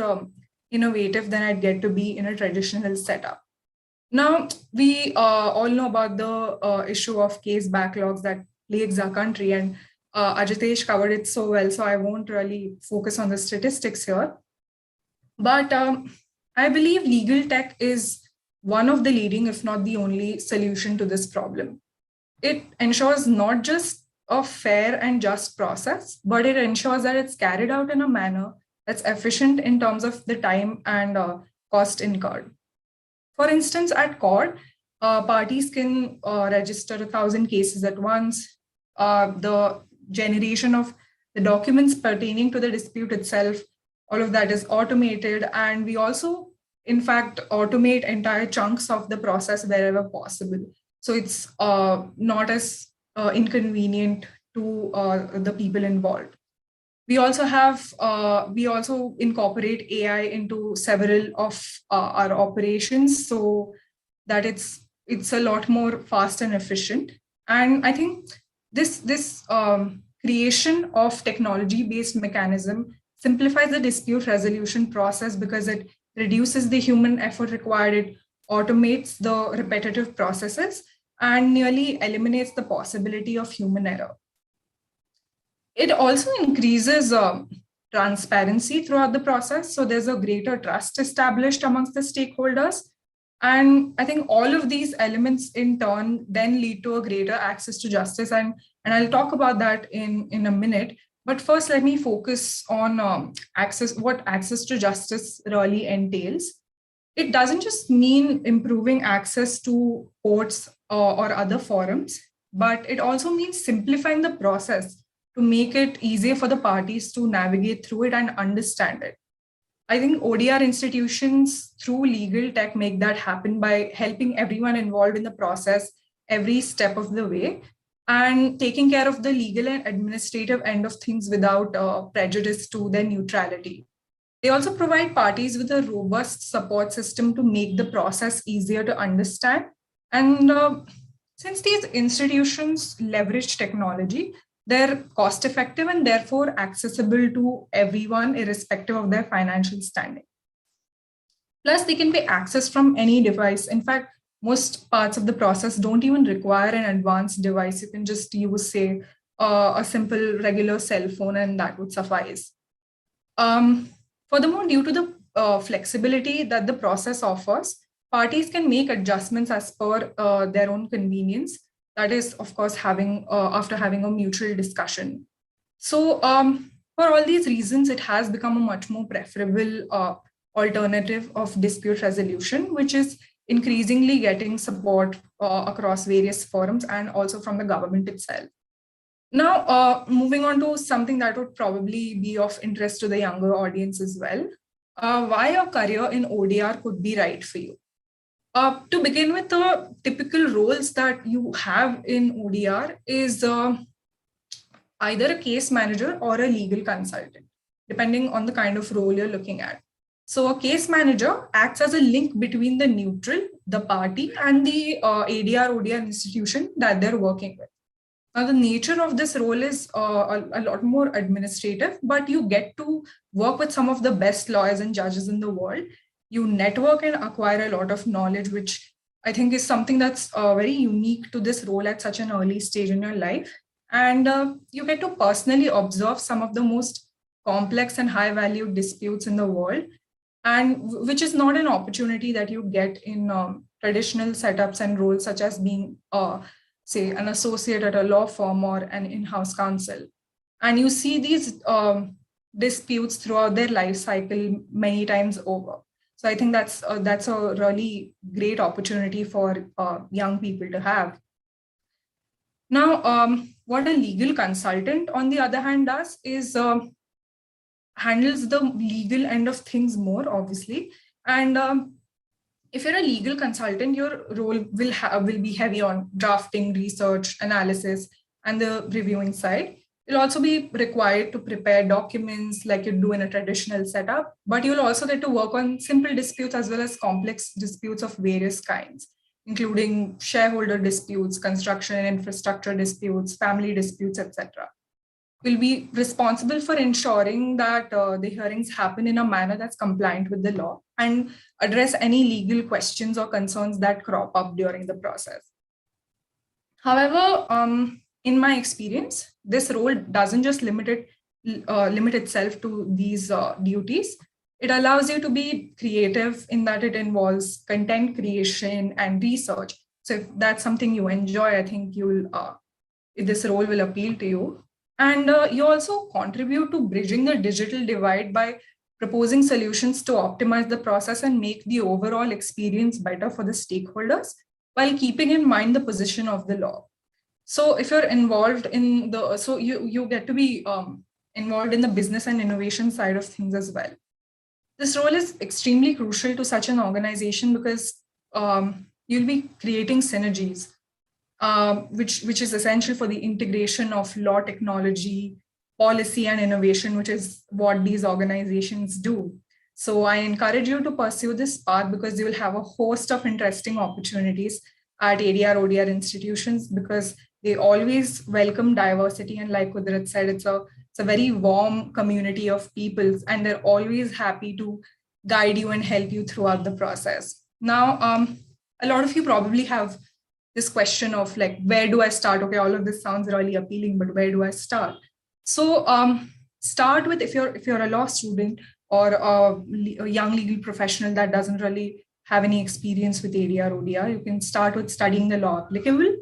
innovative than I'd get to be in a traditional setup. Now, we all know about the issue of case backlogs that plagues our country, and Ajitesh covered it so well, so I won't really focus on the statistics here. But I believe legal tech is one of the leading, if not the only, solution to this problem. It ensures not just a fair and just process, but it ensures that it's carried out in a manner that's efficient in terms of the time and cost incurred. For instance, at CORD, parties can register 1,000 cases at once. The generation of the documents pertaining to the dispute itself, all of that is automated. And we also, in fact, automate entire chunks of the process wherever possible. So it's not as inconvenient to the people involved. We also incorporate AI into several of our operations so that it's a lot more fast and efficient. And I think this creation of technology-based mechanism simplifies the dispute resolution process because it reduces the human effort required, it automates the repetitive processes, and nearly eliminates the possibility of human error. It also increases transparency throughout the process. So there's a greater trust established amongst the stakeholders. And I think all of these elements in turn then lead to a greater access to justice. And I'll talk about that in a minute. But first, let me focus on what access to justice really entails. It doesn't just mean improving access to courts or other forums, but it also means simplifying the process to make it easier for the parties to navigate through it and understand it. I think ODR institutions through legal tech make that happen by helping everyone involved in the process every step of the way and taking care of the legal and administrative end of things without prejudice to their neutrality. They also provide parties with a robust support system to make the process easier to understand. And since these institutions leverage technology, they're cost effective and therefore accessible to everyone, irrespective of their financial standing. Plus, they can be accessed from any device. In fact, most parts of the process don't even require an advanced device. You can just use, say, a simple regular cell phone, and that would suffice. Furthermore, due to the flexibility that the process offers, parties can make adjustments as per their own convenience. That is, of course, after having a mutual discussion. So for all these reasons, it has become a much more preferable alternative of dispute resolution, which is increasingly getting support across various forums and also from the government itself. Now, moving on to something that would probably be of interest to the younger audience as well. Why a career in ODR could be right for you. To begin with, the typical roles that you have in ODR is either a case manager or a legal consultant, depending on the kind of role you're looking at. So a case manager acts as a link between the neutral, the party, and the ADR/ODR institution that they're working with. Now, the nature of this role is a lot more administrative, but you get to work with some of the best lawyers and judges in the world. You network and acquire a lot of knowledge, which I think is something that's very unique to this role at such an early stage in your life. And you get to personally observe some of the most complex and high value disputes in the world, and which is not an opportunity that you get in traditional setups and roles such as being say an associate at a law firm or an in-house counsel. And you see these disputes throughout their life cycle many times over. So I think that's a really great opportunity for young people to have. Now, what a legal consultant, on the other hand, does is handles the legal end of things more, obviously. And if you're a legal consultant, your role will be heavy on drafting, research, analysis, and the reviewing side. You'll also be required to prepare documents like you do in a traditional setup, but you'll also get to work on simple disputes as well as complex disputes of various kinds, including shareholder disputes, construction and infrastructure disputes, family disputes, etc. Will be responsible for ensuring that the hearings happen in a manner that's compliant with the law and address any legal questions or concerns that crop up during the process. However, in my experience, this role doesn't just limit itself to these duties. It allows you to be creative in that it involves content creation and research. So if that's something you enjoy, I think this role will appeal to you. And you also contribute to bridging the digital divide by proposing solutions to optimize the process and make the overall experience better for the stakeholders while keeping in mind the position of the law. So if you're involved in you get to be involved in the business and innovation side of things as well. This role is extremely crucial to such an organization because you'll be creating synergies, which is essential for the integration of law, technology, policy, and innovation, which is what these organizations do. So I encourage you to pursue this path because you will have a host of interesting opportunities at ADR/ODR institutions because they always welcome diversity. And like Kudrat said, it's a very warm community of people, and they're always happy to guide you and help you throughout the process. Now, a lot of you probably have this question of like, where do I start? Okay, all of this sounds really appealing, but where do I start? So start with, if you're a law student or a young legal professional that doesn't really have any experience with ADR/ODR, you can start with studying the law applicable.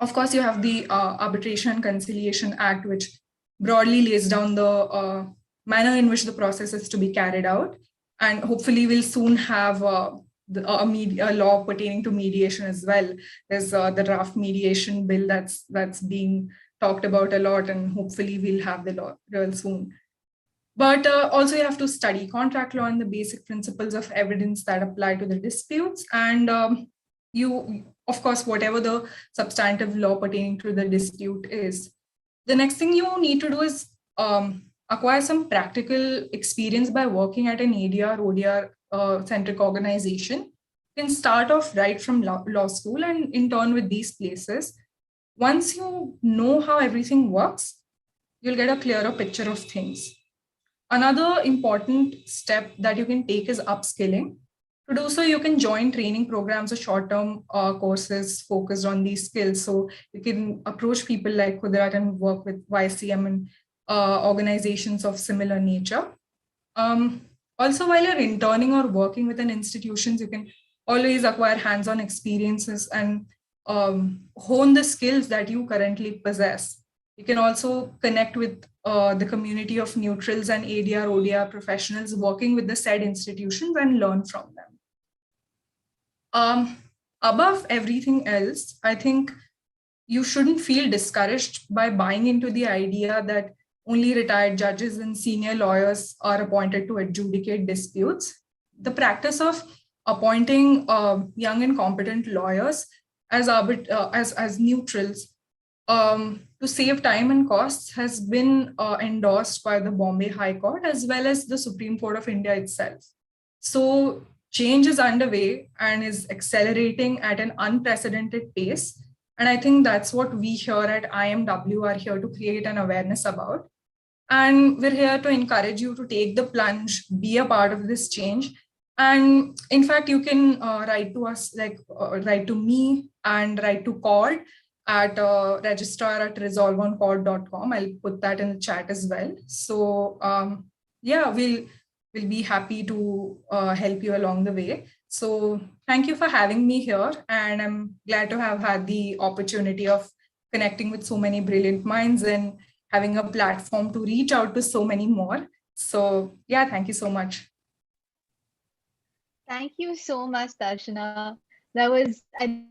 Of course, you have the Arbitration and Conciliation Act, which broadly lays down the manner in which the process is to be carried out. And hopefully we'll soon have a law pertaining to mediation as well. There's the draft mediation bill that's being talked about a lot, and hopefully we'll have the law real soon. But also you have to study contract law and the basic principles of evidence that apply to the disputes. And of course, whatever the substantive law pertaining to the dispute is. The next thing you need to do is acquire some practical experience by working at an ADR/ODR centric organization. You can start off right from law school and intern with these places. Once you know how everything works, you'll get a clearer picture of things. Another important step that you can take is upskilling. To do so, you can join training programs or short-term courses focused on these skills. So you can approach people like Kudrat and work with Ycm and organizations of similar nature. Also, while you're interning or working within institutions, you can always acquire hands-on experiences and hone the skills that you currently possess. You can also connect with the community of neutrals and ADR/ODR professionals working with the said institutions and learn from them. Above everything else, I think you shouldn't feel discouraged by buying into the idea that only retired judges and senior lawyers are appointed to adjudicate disputes. The practice of appointing young and competent lawyers as neutrals to save time and costs has been endorsed by the Bombay High Court as well as the Supreme Court of India itself. So change is underway and is accelerating at an unprecedented pace. And I think that's what we here at IMW are here to create an awareness about. And we're here to encourage you to take the plunge, be a part of this change. And in fact, you can write to us, write to me and write to CORD at registrar@resolveoncord.com. I'll put that in the chat as well. So yeah, we'll be happy to help you along the way. So thank you for having me here. And I'm glad to have had the opportunity of connecting with so many brilliant minds and having a platform to reach out to so many more. So yeah, thank you so much. Thank you so much, Darshana. That was, I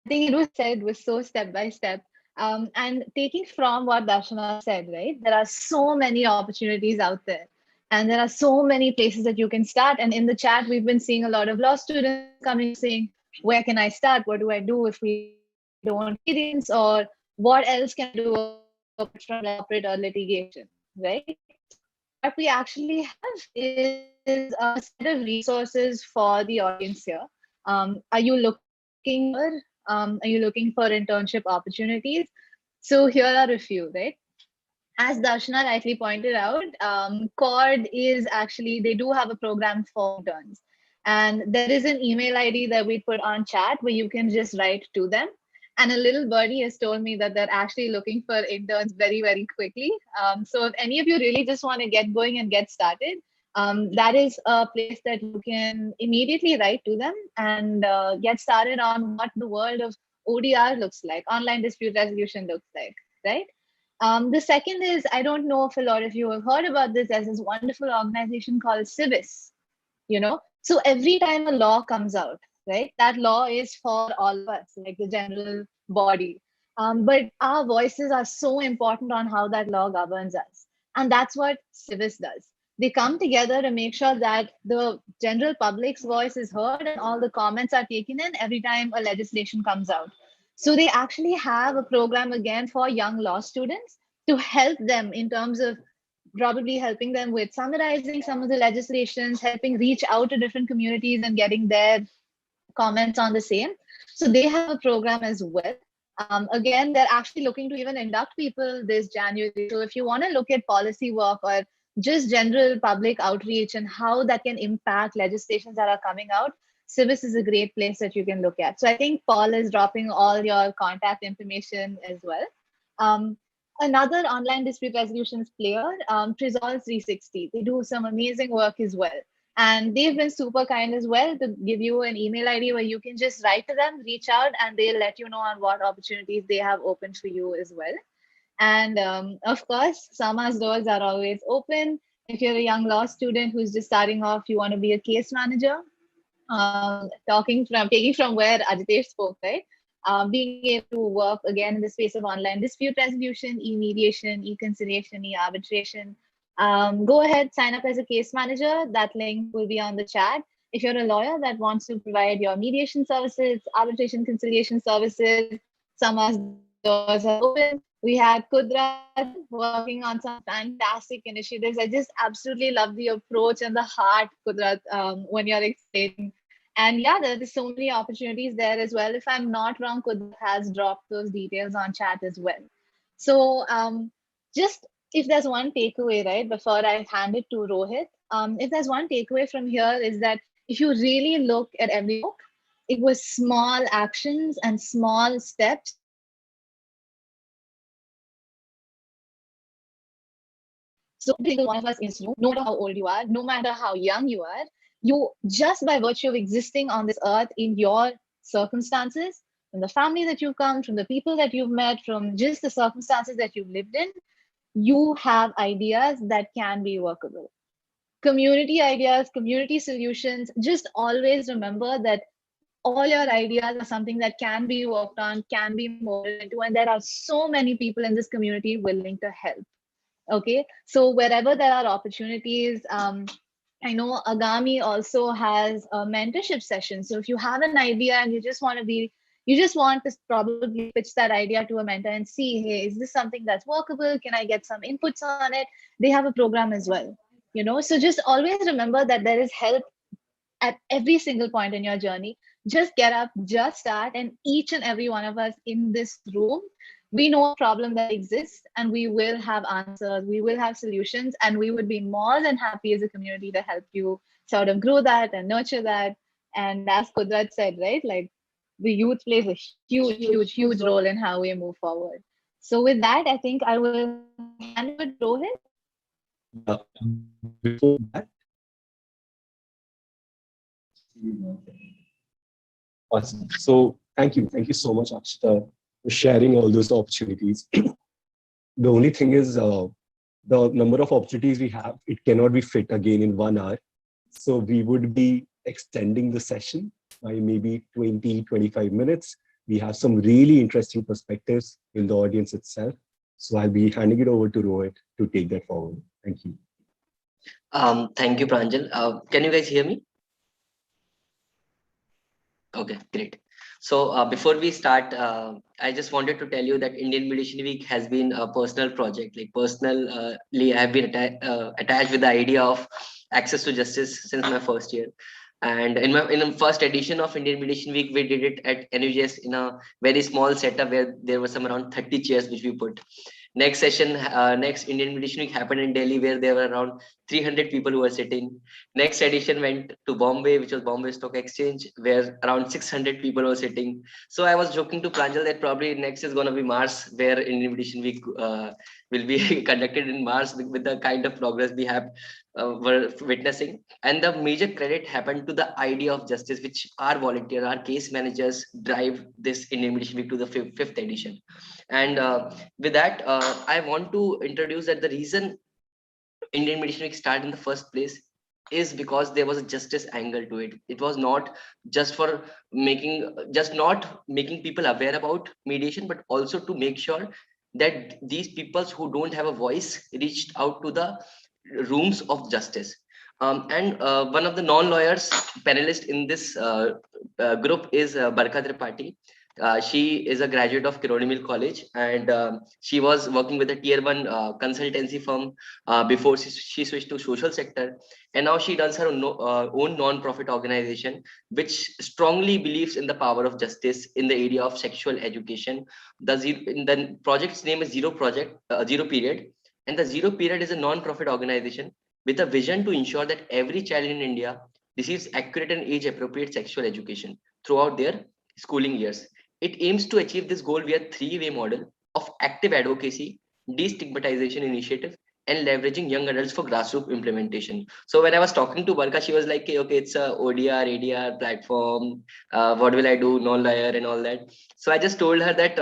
think it was said was so step by step. And taking from what Darshana said, right? There are so many opportunities out there. And there are so many places that you can start. And in the chat, we've been seeing a lot of law students coming saying, where can I start? What do I do if we don't experience? Or what else can I do from corporate or litigation, right? What we actually have is a set of resources for the audience here. Are you looking for internship opportunities? So here are a few, right? As Darshana rightly pointed out, CORD is actually, they do have a program for interns. And there is an email ID that we put on chat where you can just write to them. And a little birdie has told me that they're actually looking for interns very, very quickly. So if any of you really just want to get going and get started, that is a place that you can immediately write to them and get started on what the world of ODR looks like, online dispute resolution looks like, right? The second is, I don't know if a lot of you have heard about this, as this wonderful organization called Civis, you know? So every time a law comes out, right, that law is for all of us, like the general body. But our voices are so important on how that law governs us. And that's what Civis does. They come together to make sure that the general public's voice is heard and all the comments are taken in every time a legislation comes out. So they actually have a program again for young law students to help them in terms of probably helping them with summarizing some of the legislations, helping reach out to different communities and getting their comments on the same. So they have a program as well. Again, they're actually looking to even induct people this January. So if you want to look at policy work or just general public outreach and how that can impact legislations that are coming out, Civis is a great place that you can look at. So I think Paul is dropping all your contact information as well. Another online dispute resolutions player, Trisol 360. They do some amazing work as well. And they've been super kind as well to give you an email ID where you can just write to them, reach out, and they'll let you know on what opportunities they have open for you as well. And of course, Sama's doors are always open. If you're a young law student who's just starting off, you want to be a case manager, taking from where Ajitesh spoke, right? Being able to work again in the space of online dispute resolution, e-mediation, e-conciliation, e-arbitration. Go ahead, sign up as a case manager. That link will be on the chat. If you're a lawyer that wants to provide your mediation services, arbitration conciliation services, Sama's doors are open. We had Kudrat working on some fantastic initiatives. I just absolutely love the approach and the heart, Kudrat, when you're explaining. And yeah, there's so many opportunities there as well. If I'm not wrong, Kudrat has dropped those details on chat as well. So just if there's one takeaway, right, before I hand it to Rohit, if there's one takeaway from here is that if you really look at every book, it was small actions and small steps. So every single one of us is you, no matter how old you are, no matter how young you are, you just by virtue of existing on this earth in your circumstances, from the family that you've come, from the people that you've met, from just the circumstances that you've lived in, you have ideas that can be workable. Community ideas, community solutions, just always remember that all your ideas are something that can be worked on, can be molded into, and there are so many people in this community willing to help. Okay, so wherever there are opportunities, I know Agami also has a mentorship session. So if you have an idea and you just want to be You just want to probably pitch that idea to a mentor and see, hey, is this something that's workable? Can I get some inputs on it? They have a program as well, you know. So just always remember that there is help at every single point in your journey. Just get up, just start, and each and every one of us in this room, we know a problem that exists, and we will have answers, we will have solutions, and we would be more than happy as a community to help you sort of grow that and nurture that. And as Kudrat said, right, like the youth plays a huge role in how we move forward. So with that, I think I will hand over to Rohit. Yeah. Before that, awesome. So thank you so much, Akshita, for sharing all those opportunities. The only thing is, the number of opportunities we have, it cannot be fit again in 1 hour. So we would be extending the session by maybe 20-25 minutes. We have some really interesting perspectives in the audience itself. So I'll be handing it over to Rohit to take that forward. Thank you. Thank you, Pranjal. Can you guys hear me? Okay, great. So before we start, I just wanted to tell you that Indian Mediation Week has been a personal project. Like personally, I have been attached with the idea of access to justice since my first year. And in the first edition of Indian Mediation Week, we did it at NUJS in a very small setup where there were some around 30 chairs which we put. Next session, next Indian Mediation Week happened in Delhi, where there were around 300 people who were sitting. Next edition went to Bombay, which was Bombay Stock Exchange, where around 600 people were sitting. So I was joking to Pranjal that probably next is going to be Mars, where Indian Mediation Week will be conducted in Mars with the kind of progress we have were witnessing. And the major credit happened to the idea of justice, which our volunteers, our case managers drive this Indian Mediation Week to the fifth edition. And with that, I want to introduce that the reason Indian Mediation Week started in the first place is because there was a justice angle to it. It was not just for not making people aware about mediation, but also to make sure that these people who don't have a voice reached out to the rooms of justice. And one of the non-lawyers panelists in this group is Barka Tripathi. She is a graduate of Kironi Mill College, and she was working with a tier 1 consultancy firm before she switched to social sector. And now she does her own non-profit organization, which strongly believes in the power of justice in the area of sexual education. The project's name is Zero Period. And the Zero Period is a non-profit organization with a vision to ensure that every child in India receives accurate and age-appropriate sexual education throughout their schooling years. It aims to achieve this goal via a three-way model of active advocacy, destigmatization initiative, and leveraging young adults for grassroots implementation. So when I was talking to Barka, she was like, okay, it's a ODR, ADR platform. What will I do? Non-lawyer and all that. So I just told her that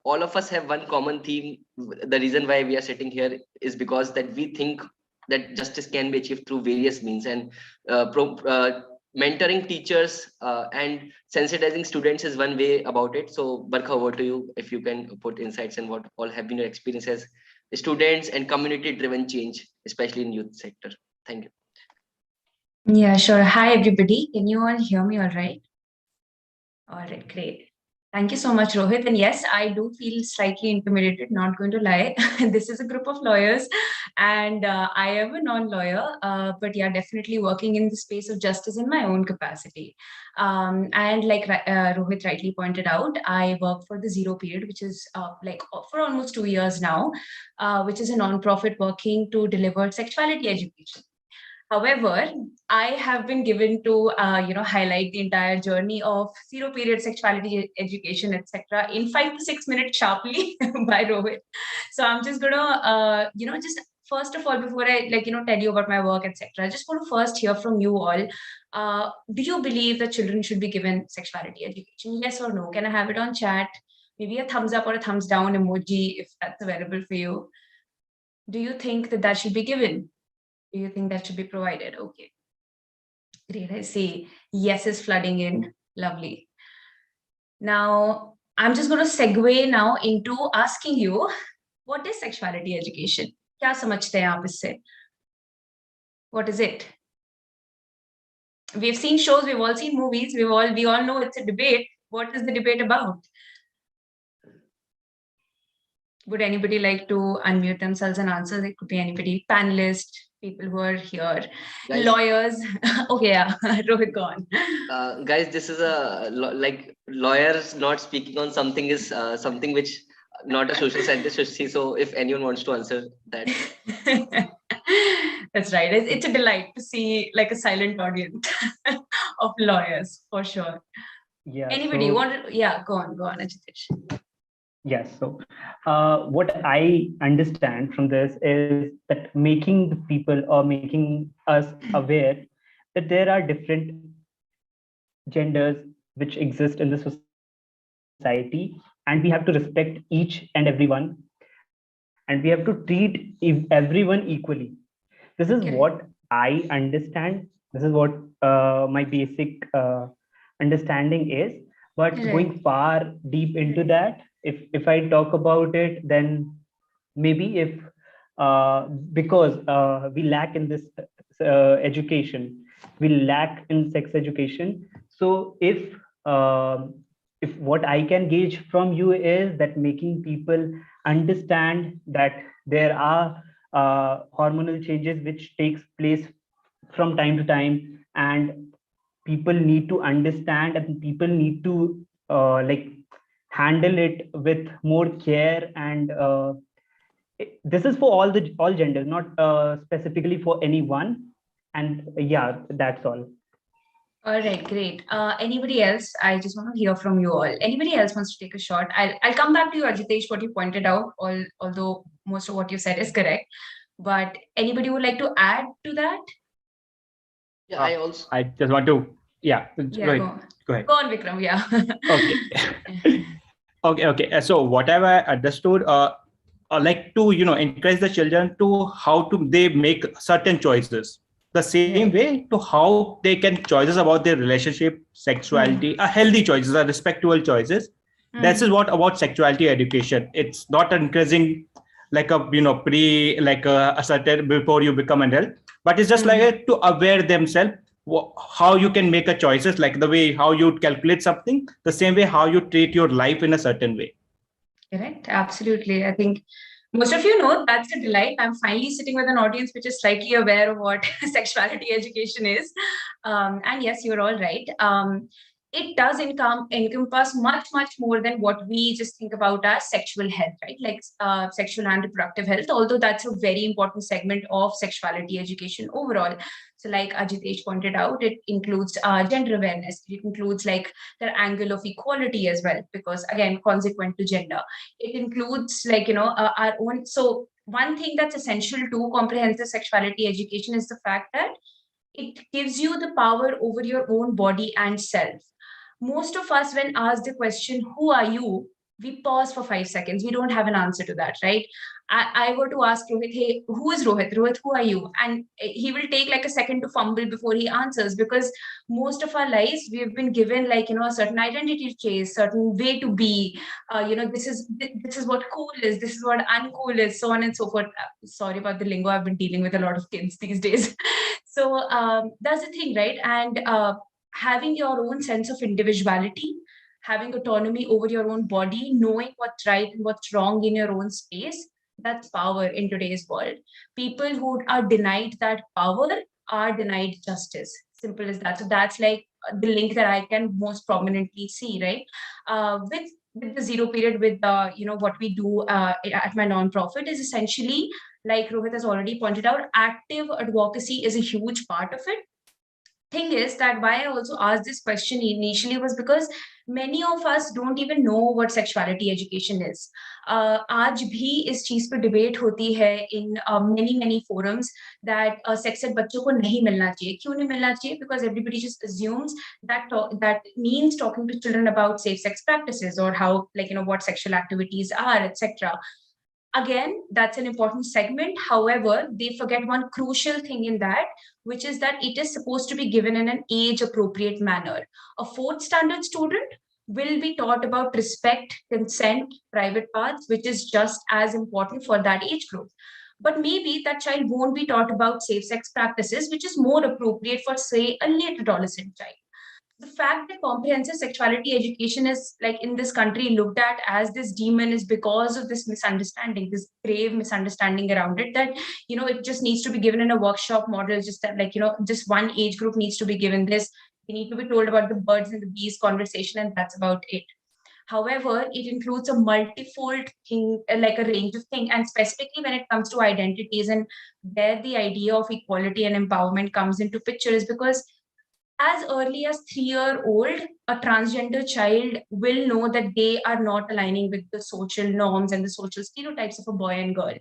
all of us have one common theme. The reason why we are sitting here is because that we think that justice can be achieved through various means, and mentoring teachers and sensitizing students is one way about it. So Barkha, over to you, if you can put insights on what all have been your experiences, students and community driven change, especially in youth sector. Thank you. Yeah, sure. Hi, everybody. Can you all hear me all right? All right, great. Thank you so much, Rohit. And yes, I do feel slightly intimidated, not going to lie. This is a group of lawyers, and I am a non-lawyer, but yeah, definitely working in the space of justice in my own capacity. And like Rohit rightly pointed out, I work for the Zero Period, which is for almost 2 years now, which is a non-profit working to deliver sexuality education. However, I have been given to highlight the entire journey of Zero Period sexuality education, etc., in 5 to 6 minutes sharply by Rohit. So I'm just gonna just first of all, before I tell you about my work, etc., I just want to first hear from you all. Do you believe that children should be given sexuality education? Yes or no? Can I have it on chat? Maybe a thumbs up or a thumbs down emoji if that's available for you. Do you think that should be given? Do you think that should be provided? Okay. Great. I see. Yes is flooding in. Lovely. Now, I'm just going to segue now into asking you, what is sexuality education? Kya samajhte hain aap isse? What is it? We've seen shows, we've all seen movies, we all know it's a debate. What is the debate about? Would anybody like to unmute themselves and answer? It could be anybody, panelists, people who are here, Guys. lawyers. Okay, yeah, Rohit, go on. Guys, this is like lawyers not speaking on something is something which not a social scientist should see. So if anyone wants to answer that. That's right. It's a delight to see like a silent audience of lawyers, for sure. Yeah. Anybody so, want? Yeah, go on, Ajitesh. Yes. So, what I understand from this is that making the people or making us aware that there are different genders which exist in the society, and we have to respect each and everyone, and we have to treat everyone equally. This is what I understand. This is what my basic understanding is. But going far deep into that, if I talk about it, then maybe if because we lack in this education, we lack in sex education. So if what I can gauge from you is that making people understand that there are hormonal changes which takes place from time to time, and people need to understand and people need to like handle it with more care, and this is for all genders, not specifically for anyone. And yeah, that's all. All right, great. Anybody else? I just want to hear from you all. Anybody else wants to take a shot? I'll come back to you, Ajitesh, what you pointed out, although most of what you said is correct. But anybody would like to add to that? Yeah, I just want to, Yeah, go ahead. Go on, Vikram, yeah. Okay. Okay. So whatever I understood, like to, encourage the children to how to they make certain choices. The same way to how they can choices about their relationship, sexuality, healthy choices, respectable choices. This is what about sexuality education. It's not encouraging like a like a certain before you become an adult, but it's just like to aware themselves how you can make a choices, like the way how you calculate something, the same way how you treat your life in a certain way. Correct, absolutely. I think most of you know that's a delight. I'm finally sitting with an audience which is slightly aware of what sexuality education is. And yes, you're all right. It does encompass much more than what we just think about as sexual health, right? Like sexual and reproductive health, although that's a very important segment of sexuality education overall. So like Ajitesh pointed out, it includes gender awareness. It includes like the angle of equality as well, because again, consequent to gender. It includes like, our own. So one thing that's essential to comprehensive sexuality education is the fact that it gives you the power over your own body and self. Most of us, when asked the question, who are you? We pause for 5 seconds. We don't have an answer to that, right? I were to ask Rohit, hey, who is Rohit? Rohit, who are you? And he will take like a second to fumble before he answers, because most of our lives, we have been given like, a certain identity chase, certain way to be, this is what cool is, this is what uncool is, so on and so forth. Sorry about the lingo. I've been dealing with a lot of kids these days. So that's the thing, right? And having your own sense of individuality, having autonomy over your own body, knowing what's right and what's wrong in your own space, that's power in today's world. People who are denied that power are denied justice. Simple as that. So that's like the link that I can most prominently see, right? With the zero period, with what we do at my nonprofit is essentially, like Rohit has already pointed out, active advocacy is a huge part of it. Thing is that why I also asked this question initially was because many of us don't even know what sexuality education is. आज भी इस चीज पर debate होती है in many forums that sex ed बच्चों को नहीं मिलना चाहिए. क्यों नहीं मिलना चाहिए? Because everybody just assumes that means talking to children about safe sex practices or how, like, what sexual activities are, etc. Again, that's an important segment. However, they forget one crucial thing in that, which is that it is supposed to be given in an age-appropriate manner. A 4th standard student will be taught about respect, consent, private parts, which is just as important for that age group. But maybe that child won't be taught about safe sex practices, which is more appropriate for, say, a late adolescent child. The fact that comprehensive sexuality education is like in this country looked at as this demon is because of this misunderstanding, this grave misunderstanding around it, that, you know, it just needs to be given in a workshop model, just that, like, you know, just one age group needs to be given this. They need to be told about the birds and the bees conversation, and that's about it. However, it includes a multifold thing, like a range of things, and specifically when it comes to identities and where the idea of equality and empowerment comes into picture is because as early as 3-year-old, a transgender child will know that they are not aligning with the social norms and the social stereotypes of a boy and girl,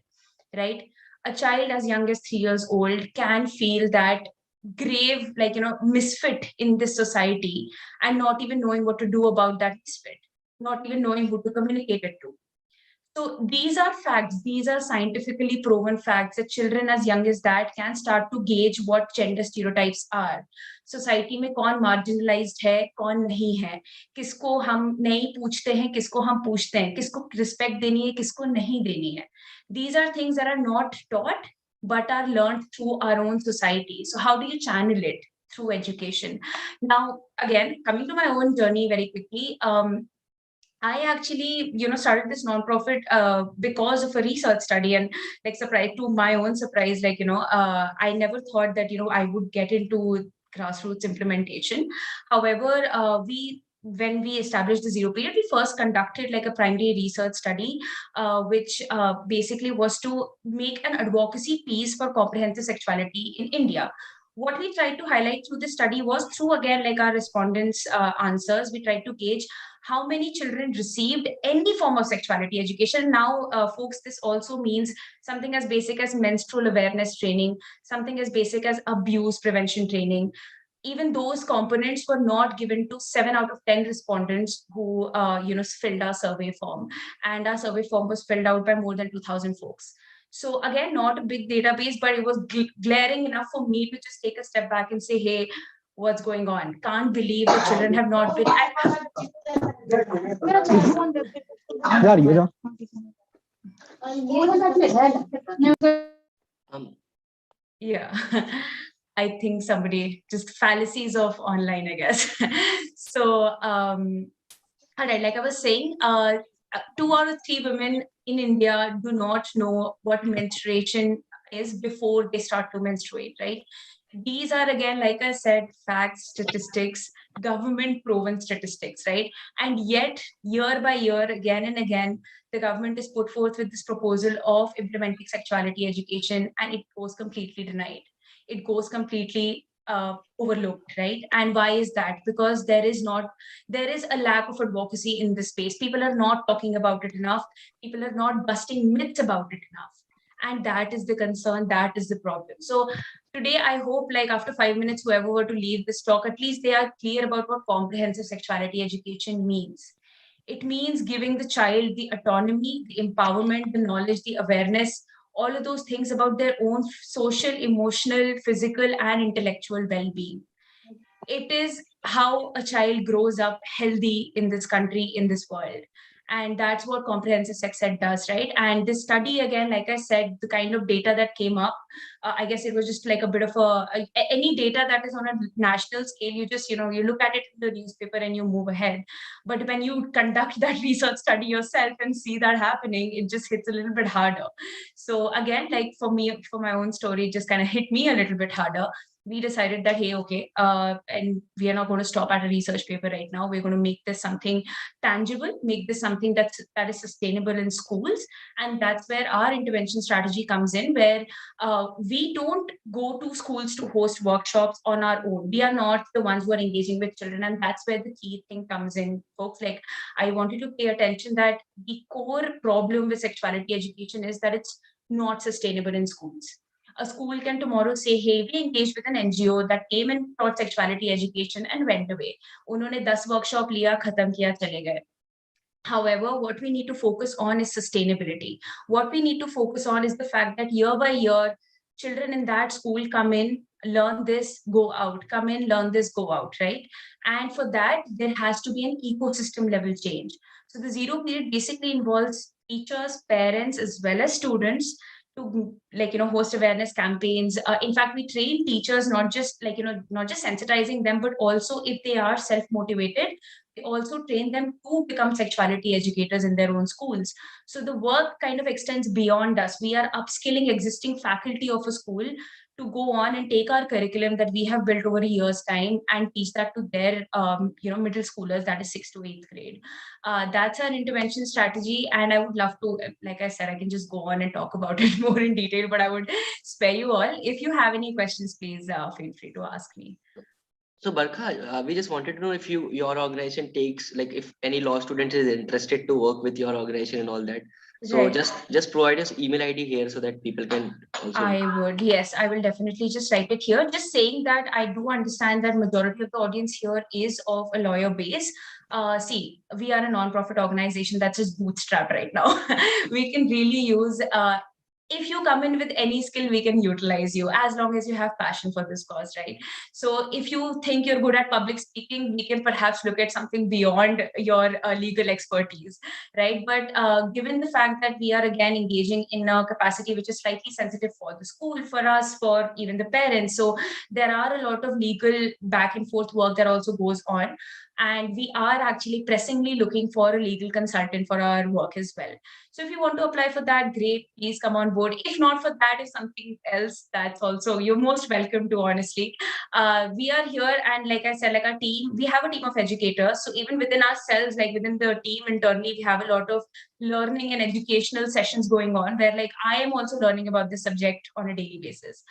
right? A child as young as 3 years old can feel that grave, like, you know, misfit in this society, and not even knowing what to do about that misfit, not even knowing who to communicate it to. So these are facts, these are scientifically proven facts that children as young as that can start to gauge what gender stereotypes are. Society में कौन marginalized है, कौन नहीं है, किसको हम नहीं पूछते हैं, किसको हम पूछते हैं, किसको respect देनी है, किसको नहीं देनी है. These are things that are not taught but are learned through our own society. So how do you channel it? Through education. Now, again, coming to my own journey very quickly, I actually, you know, started this nonprofit because of a research study, and like, surprise to my own surprise, like, you know, I never thought that, you know, I would get into grassroots implementation. However, when we established the zero period, we first conducted like a primary research study, which basically was to make an advocacy piece for comprehensive sexuality in India. What we tried to highlight through this study was through, again, like our respondents' answers, we tried to gauge how many children received any form of sexuality education. Now, folks, this also means something as basic as menstrual awareness training, something as basic as abuse prevention training. Even those components were not given to 7 out of 10 respondents who, you know, filled our survey form. And our survey form was filled out by more than 2,000 folks. So again, not a big database, but it was glaring enough for me to just take a step back and say, hey, what's going on? Can't believe the children have not been. Yeah, I think somebody just fallacies of online, I guess. So, all right, like I was saying, 2 out of 3 women in India do not know what menstruation is before they start to menstruate, right? These are, again, like I said, facts, statistics, government proven statistics, right? And yet, year by year, again and again, the government is put forth with this proposal of implementing sexuality education, and it goes completely denied. It goes completely overlooked, right? And why is that? Because there is a lack of advocacy in this space. People are not talking about it enough. People are not busting myths about it enough. And that is the concern, that is the problem. So today, I hope, like, after 5 minutes, whoever were to leave this talk, at least they are clear about what comprehensive sexuality education means. It means giving the child the autonomy, the empowerment, the knowledge, the awareness, all of those things about their own social, emotional, physical, and intellectual well-being. It is how a child grows up healthy in this country, in this world. And that's what comprehensive sex ed does, right? And this study, again, like I said, the kind of data that came up, I guess it was just like a bit of any data that is on a national scale, you just, you know, you look at it in the newspaper and you move ahead. But when you conduct that research study yourself and see that happening, it just hits a little bit harder. So again, like for me, for my own story, it just kind of hit me a little bit harder. We decided that, hey, okay, and we are not going to stop at a research paper right now. We're going to make this something tangible, make this something that is sustainable in schools. And that's where our intervention strategy comes in, where we don't go to schools to host workshops on our own. We are not the ones who are engaging with children. And that's where the key thing comes in, folks. Like, I wanted to pay attention that the core problem with sexuality education is that it's not sustainable in schools. A school can tomorrow say, hey, we engaged with an NGO that came and taught sexuality education and went away. Unhone 10 workshop liya, khatam kiya, chale gaye. However, what we need to focus on is sustainability. What we need to focus on is the fact that year by year, children in that school come in, learn this, go out, come in, learn this, go out, right? And for that, there has to be an ecosystem level change. So the zero period basically involves teachers, parents, as well as students to host awareness campaigns. In fact, we train teachers not just sensitizing them, but also if they are self-motivated, we also train them to become sexuality educators in their own schools. So the work kind of extends beyond us. We are upskilling existing faculty of a school to go on and take our curriculum that we have built over a year's time and teach that to their middle schoolers, that is 6th to 8th grade. That's our intervention strategy, and I would love to, like I said, I can just go on and talk about it more in detail, but I would spare you all. If you have any questions, please feel free to ask me. So Barkha, we just wanted to know if your organization takes, like, if any law student is interested to work with your organization and all that. So Right. just provide us email ID here so that people can also. I would, yes, I will definitely just write it here. Just saying that I do understand that majority of the audience here is of a lawyer base. See, we are a non-profit organization that's just bootstrapped right now. We can really use if you come in with any skill, we can utilize you as long as you have passion for this cause, right? So if you think you're good at public speaking, we can perhaps look at something beyond your legal expertise, right? But given the fact that we are again engaging in a capacity which is slightly sensitive for the school, for us, for even the parents, so there are a lot of legal back and forth work that also goes on. And we are actually pressingly looking for a legal consultant for our work as well. So if you want to apply for that, great, please come on board. If not for that, if something else, that's also, you're most welcome to, honestly. We are here, and like I said, like our team, we have a team of educators. So even within ourselves, like within the team internally, we have a lot of learning and educational sessions going on where like I am also learning about this subject on a daily basis.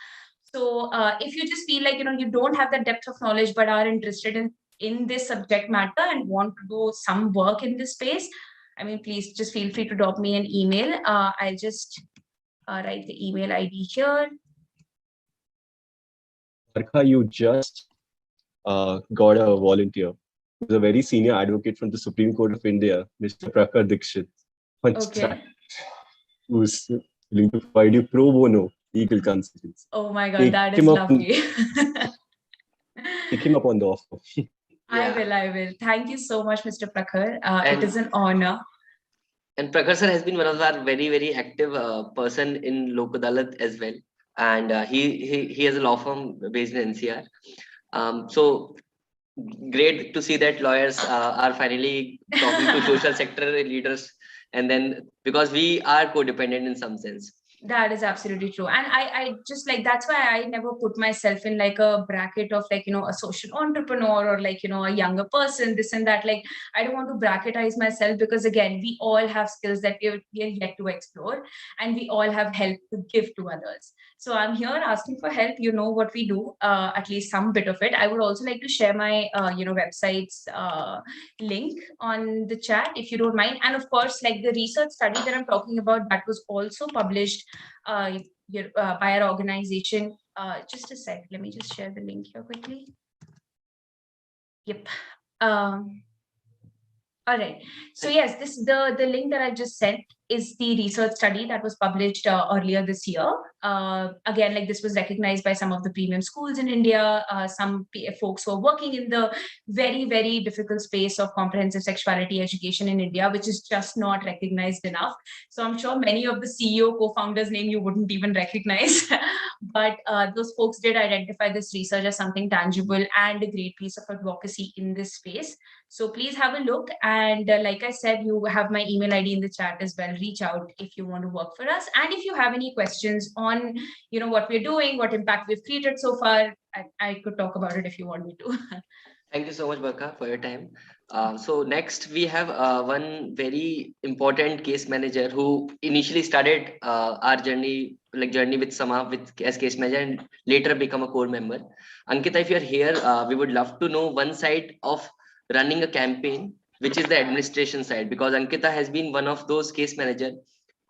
So if you just feel like, you don't have that depth of knowledge, but are interested in this subject matter and want to do some work in this space, I mean, please just feel free to drop me an email. I'll just write the email ID here. Barkha, you just got a volunteer. He's a very senior advocate from the Supreme Court of India, Mr. Prakhar Dixit, Okay. who's willing to provide you pro bono legal consultants. Oh my God, that is lovely. Pick him up on the offer. I will. Thank you so much, Mr. Prakhar. It is an honor. And Prakhar sir has been one of our very, very active person in Lok Adalat as well. And he has a law firm based in NCR. So great to see that lawyers are finally talking to social sector leaders. And then, because we are codependent in some sense. That is absolutely true. And I just like, that's why I never put myself in like a bracket of like, a social entrepreneur or like, a younger person, this and that. Like, I don't want to bracketize myself because again, we all have skills that we are yet to explore and we all have help to give to others. So I'm here asking for help. You know what we do, at least some bit of it. I would also like to share my, website's link on the chat, if you don't mind. And of course, like the research study that I'm talking about, that was also published by our organization. Just a sec, let me just share the link here quickly. Yep. All right. So yes, the link that I just sent is the research study that was published earlier this year. Again, like this was recognized by some of the premium schools in India, some folks who are working in the very, very difficult space of comprehensive sexuality education in India, which is just not recognized enough. So I'm sure many of the CEO co-founders' name you wouldn't even recognize, but those folks did identify this research as something tangible and a great piece of advocacy in this space. So please have a look. And like I said, you have my email ID in the chat as well. Reach out if you want to work for us. And if you have any questions on, what we're doing, what impact we've created so far, I could talk about it if you want me to. Thank you so much, Barkha, for your time. So next we have one very important case manager who initially started our journey with Sama as case manager and later become a core member. Ankita, if you're here, we would love to know one side of running a campaign, which is the administration side, because Ankita has been one of those case managers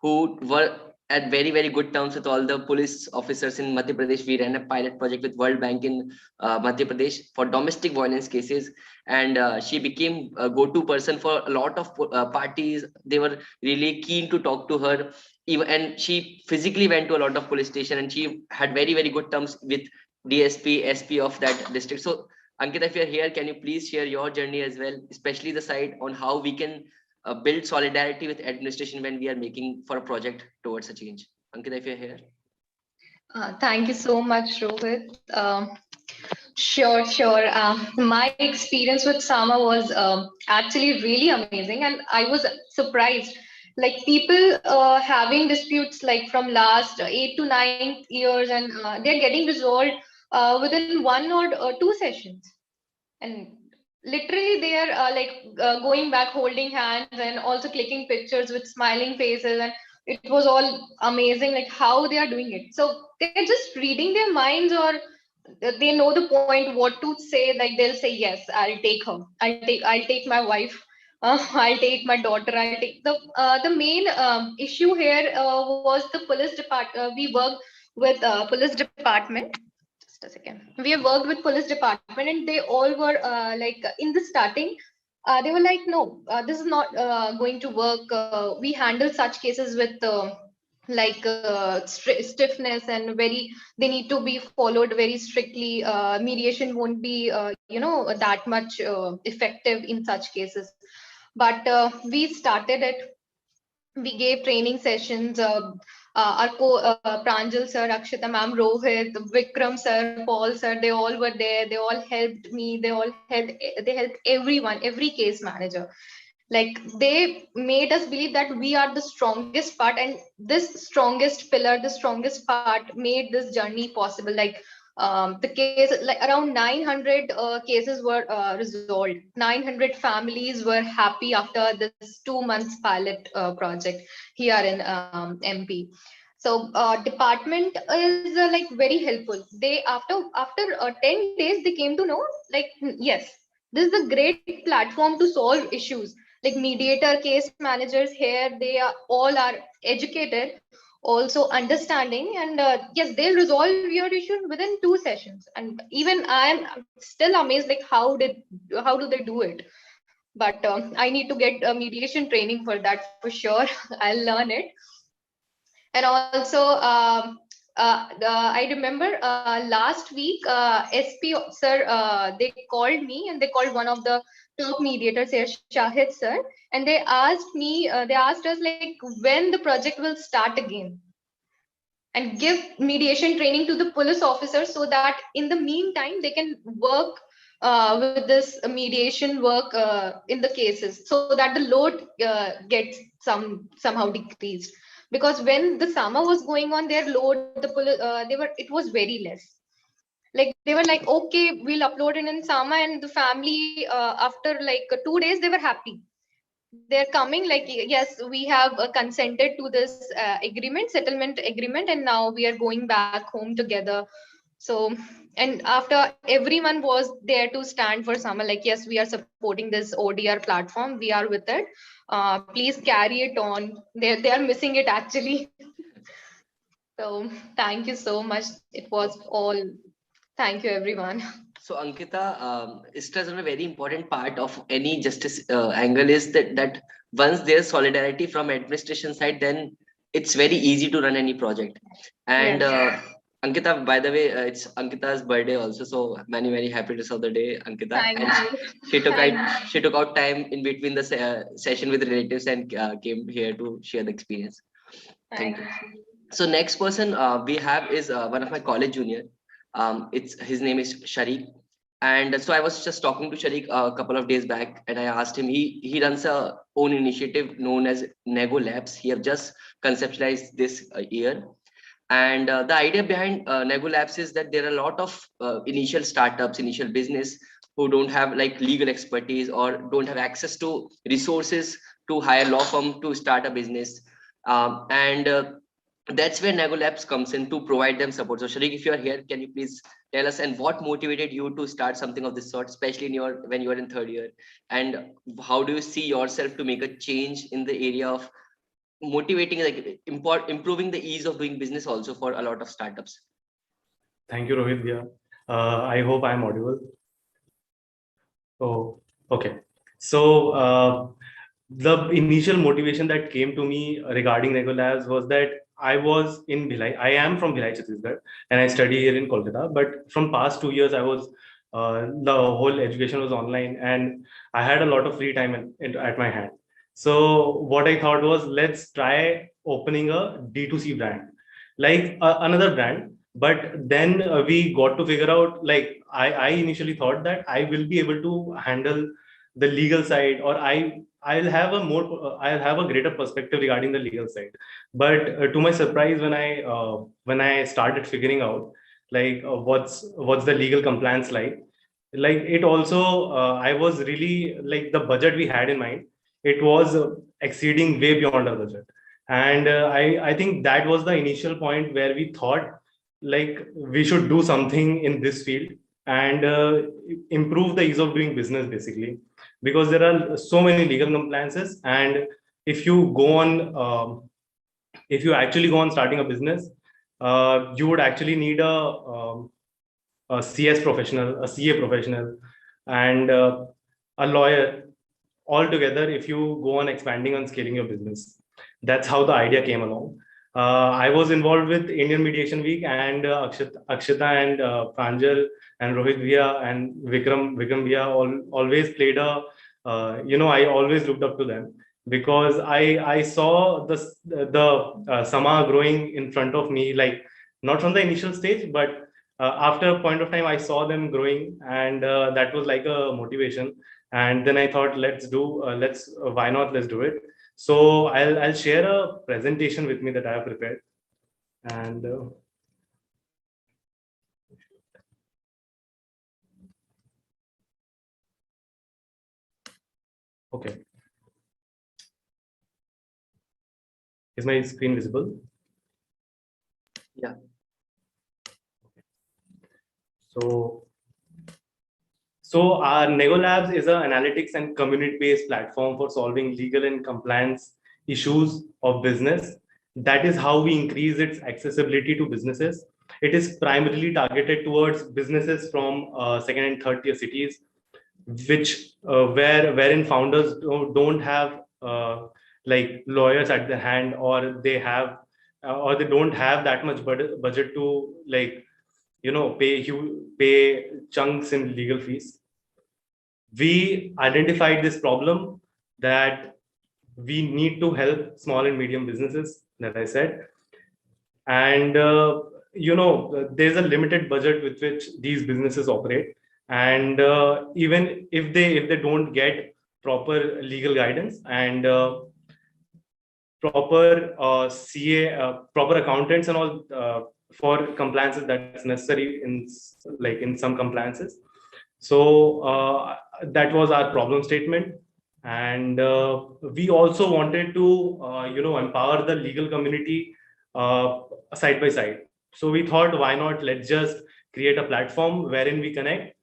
who were at very, very good terms with all the police officers in Madhya Pradesh. We ran a pilot project with World Bank in Madhya Pradesh for domestic violence cases. And she became a go-to person for a lot of parties. They were really keen to talk to her. And she physically went to a lot of police station and she had very, very good terms with DSP, SP of that district. So Ankita, if you're here, can you please share your journey as well, especially the side on how we can build solidarity with administration when we are making for a project towards a change? Ankita, if you're here. Thank you so much, Rohit. Sure, sure. My experience with Sama was actually really amazing, and I was surprised. Like people having disputes like from last 8 to 9 years, and they're getting resolved within 1 or 2 sessions, and literally they are going back, holding hands, and also clicking pictures with smiling faces, and it was all amazing, like how they are doing it. So they're just reading their minds, or they know the point what to say. Like they'll say, yes, I'll take her, I'll take my wife, I'll take my daughter, I'll take the main issue here was the police department. We worked with police department. Just a second. We have worked with police department, and they all were in the starting, they were like, no, this is not going to work. We handle such cases with stiffness, and they need to be followed very strictly. Mediation won't be that much effective in such cases. But we started it. We gave training sessions. Pranjal sir, Akshita ma'am, Rohit, Vikram sir, Paul sir, they all were there. They all helped me. They helped everyone, every case manager. Like they made us believe that we are the strongest part, and this strongest pillar, the strongest part made this journey possible. Like the case, like around 900 cases were resolved. 900 families were happy after this 2 months pilot project here in MP. So department is very helpful. They after 10 days they came to know, like, yes, this is a great platform to solve issues. Like mediator, case managers here, they are all are educated, also understanding, and yes, they'll resolve your issue within 2 sessions. And even I'm still amazed, like how do they do it? But I need to get a mediation training for that for sure. I'll learn it. And also I remember last week SP sir, they called me, and they called one of the top mediators here, Shahid sir, and they asked me, they asked us like when the project will start again, and give mediation training to the police officers, so that in the meantime they can work with this mediation work in the cases, so that the load gets somehow decreased. Because when the Sama was going on, their load, the police, it was very less. Like they were like, okay, we'll upload it in Sama, and the family after like 2 days they were happy. They're coming like, yes, we have consented to this settlement agreement, and now we are going back home together. So, and after everyone was there to stand for Sama, like, yes, we are supporting this ODR platform, we are with it, please carry it on. They are missing it actually. So thank you so much. It was all, thank you everyone. So Ankita, stress on a very important part of any justice angle is that once there's solidarity from administration side, then it's very easy to run any project. And Yes. Ankita, by the way, it's Ankita's birthday also, so many happiness of the day, Ankita. Thank And you. she took out time in between the session with relatives and came here to share the experience. Thank you. So next person we have is one of my college junior. His name is Sharik. And so I was just talking to Sharik a couple of days back, and I asked him, he runs a own initiative known as Nego Labs. He have just conceptualized this year. And the idea behind Nego Labs is that there are a lot of initial startups, initial business who don't have like legal expertise or don't have access to resources to hire law firm to start a business. That's where Nego Labs comes in to provide them support. So Sharik, if you are here, can you please tell us, and what motivated you to start something of this sort, especially when you are in third year? And how do you see yourself to make a change in the area of motivating, like improving the ease of doing business also for a lot of startups? Thank you, Rohit. Yeah. I hope I'm audible. Oh, okay. So the initial motivation that came to me regarding Nego Labs was that I was in Bhilai. I am from Bhilai, Chhattisgarh, and I study here in Kolkata. But from past 2 years, I was the whole education was online, and I had a lot of free time at my hand. So what I thought was, let's try opening a D2C brand. like another brand. But then we got to figure out, like I initially thought that I will be able to handle the legal side, or I'll have a more I'll have a greater perspective regarding the legal side. But to my surprise, when I started figuring out like what's the legal compliance like it also I was really like the budget we had in mind, it was exceeding way beyond our budget. And I think that was the initial point where we thought like we should do something in this field and improve the ease of doing business, basically, because there are so many legal compliances. And if you go on if you actually go on starting a business, you would actually need a CS professional, a CA professional, and a lawyer all together if you go on expanding and scaling your business. That's how the idea came along. I was involved with Indian Mediation Week, and Akshita and Pranjal and Rohit Bhaiya and Vikram Bhaiya always played a, I always looked up to them because I saw the Sama growing in front of me, like not from the initial stage, but after a point of time, I saw them growing, and that was like a motivation. And then I thought, why not? Let's do it. So I'll share a presentation with me that I have prepared. And okay, is my screen visible? Yeah. So our Nego Labs is an analytics and community-based platform for solving legal and compliance issues of business. That is how we increase its accessibility to businesses. It is primarily targeted towards businesses from second and third tier cities, which wherein founders don't have like lawyers at their hand, or they have or they don't have that much budget to like pay chunks in legal fees. We identified this problem that we need to help small and medium businesses, that I said. And there's a limited budget with which these businesses operate. And even if they don't get proper legal guidance and proper proper accountants and all for compliances that's necessary in some compliances. So that was our problem statement. And we also wanted to empower the legal community side by side. So we thought, why not, let's just create a platform wherein we connect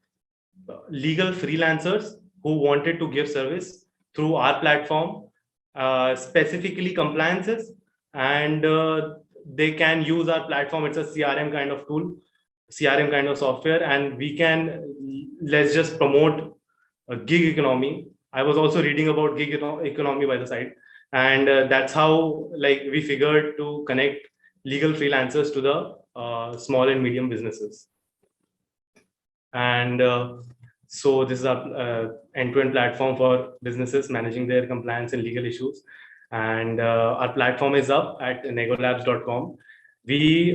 legal freelancers who wanted to give service through our platform, specifically compliances, and they can use our platform. It's a CRM kind of tool, CRM kind of software, and let's just promote a gig economy. I was also reading about gig economy by the side, and that's how like we figured to connect legal freelancers to the small and medium businesses. And so this is our end-to-end platform for businesses managing their compliance and legal issues. And our platform is up at negolabs.com. We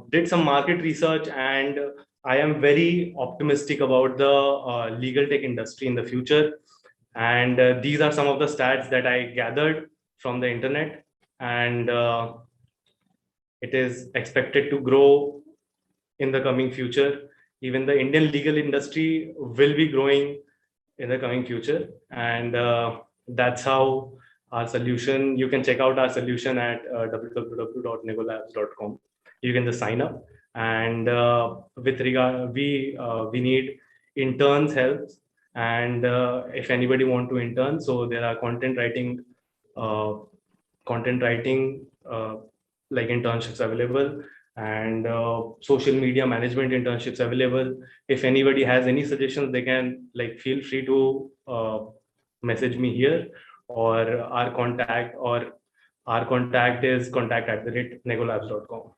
did some market research, and I am very optimistic about the legal tech industry in the future. And these are some of the stats that I gathered from the internet. And it is expected to grow in the coming future. Even the Indian legal industry will be growing in the coming future. And that's how our solution, you can check out our solution at www.negolabs.com. You can just sign up. And with regard, we need interns help. And if anybody want to intern, so there are content writing like internships available, and social media management internships available. If anybody has any suggestions, they can like feel free to message me here, or our contact is contact@negolabs.com.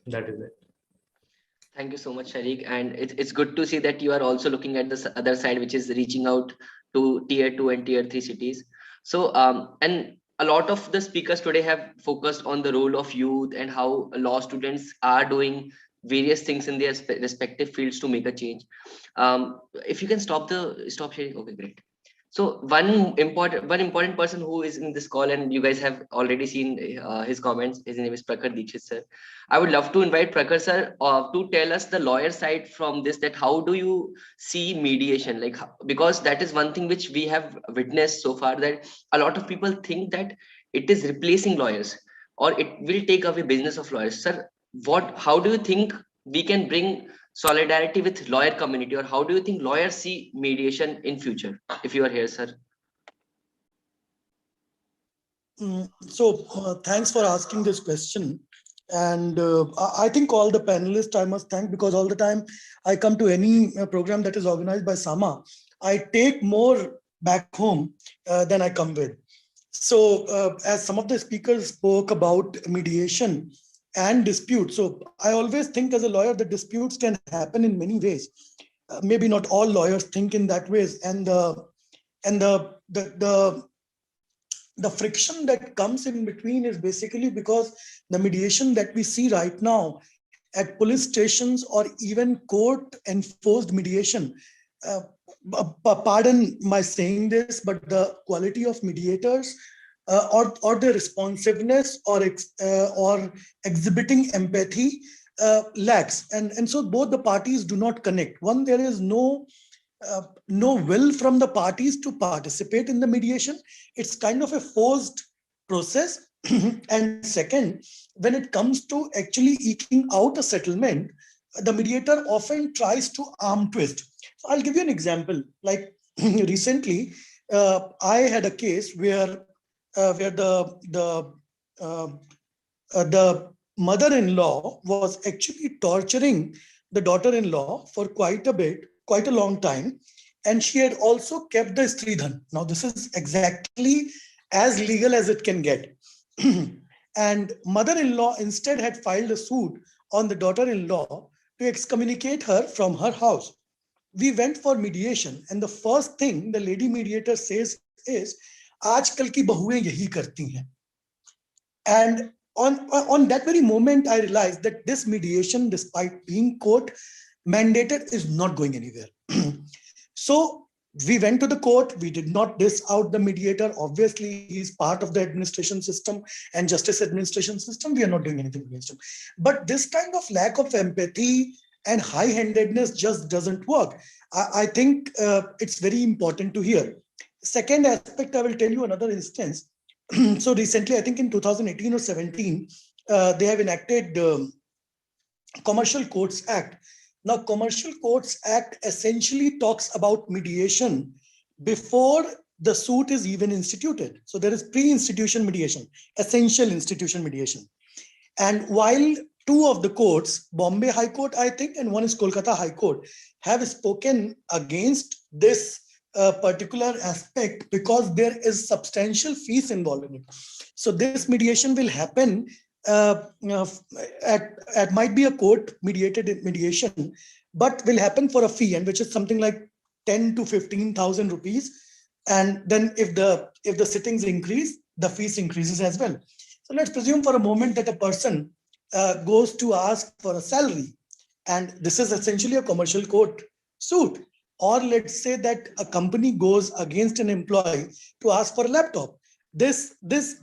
That is it. Thank you so much, Sharik. And it's good to see that you are also looking at the other side, which is reaching out to tier 2 and tier 3 cities. So and a lot of the speakers today have focused on the role of youth and how law students are doing various things in their respective fields to make a change. If you can stop sharing, okay, great. So one important person who is in this call, and you guys have already seen his comments. His name is Prakhar Dikshit sir. I would love to invite Prakhar sir to tell us the lawyer side from this. That how do you see mediation? Like, because that is one thing which we have witnessed so far, that a lot of people think that it is replacing lawyers or it will take away business of lawyers. Sir, how do you think we can bring solidarity with lawyer community, or how do you think lawyers see mediation in future? If you are here, sir. Thanks for asking this question. And I think all the panelists I must thank, because all the time I come to any program that is organized by SAMA, I take more back home than I come with. So as some of the speakers spoke about mediation and dispute. So I always think as a lawyer that disputes can happen in many ways. Maybe not all lawyers think in that ways, and the friction that comes in between is basically because the mediation that we see right now at police stations or even court enforced mediation, pardon my saying this, but the quality of mediators or the responsiveness or exhibiting empathy lacks, and so both the parties do not connect. One, there is no will from the parties to participate in the mediation. It's kind of a forced process. And second, when it comes to actually eking out a settlement, the mediator often tries to arm twist. So I'll give you an example. Like recently, I had a case where the mother-in-law was actually torturing the daughter-in-law for quite a long time, and she had also kept the stridhan. Now this is exactly as legal as it can get. And mother-in-law instead had filed a suit on the daughter-in-law to excommunicate her from her house. We went for mediation, and the first thing the lady mediator says is, "Aajkal ki bahuein yahi karti hain." And on that very moment, I realized that this mediation, despite being court mandated, is not going anywhere. So we went to the court. We did not diss out the mediator. Obviously, he's part of the administration system and justice administration system. We are not doing anything against him. But this kind of lack of empathy and high-handedness just doesn't work. I think it's very important to hear. Second aspect, I will tell you another instance. So recently, I think in 2018 or 17, they have enacted Commercial Courts Act. Now, Commercial Courts Act essentially talks about mediation before the suit is even instituted. So there is pre-institution mediation, essential institution mediation. And while two of the courts, Bombay High Court, I think, and one is Kolkata High Court, have spoken against this particular aspect because there is substantial fees involved in it. So this mediation will happen at might be a court mediated mediation, but will happen for a fee, and which is something like 10 to 15,000 rupees. And then if the sittings increase, the fees increases as well. So let's presume for a moment that a person goes to ask for a salary, and this is essentially a commercial court suit. Or let's say that a company goes against an employee to ask for a laptop. This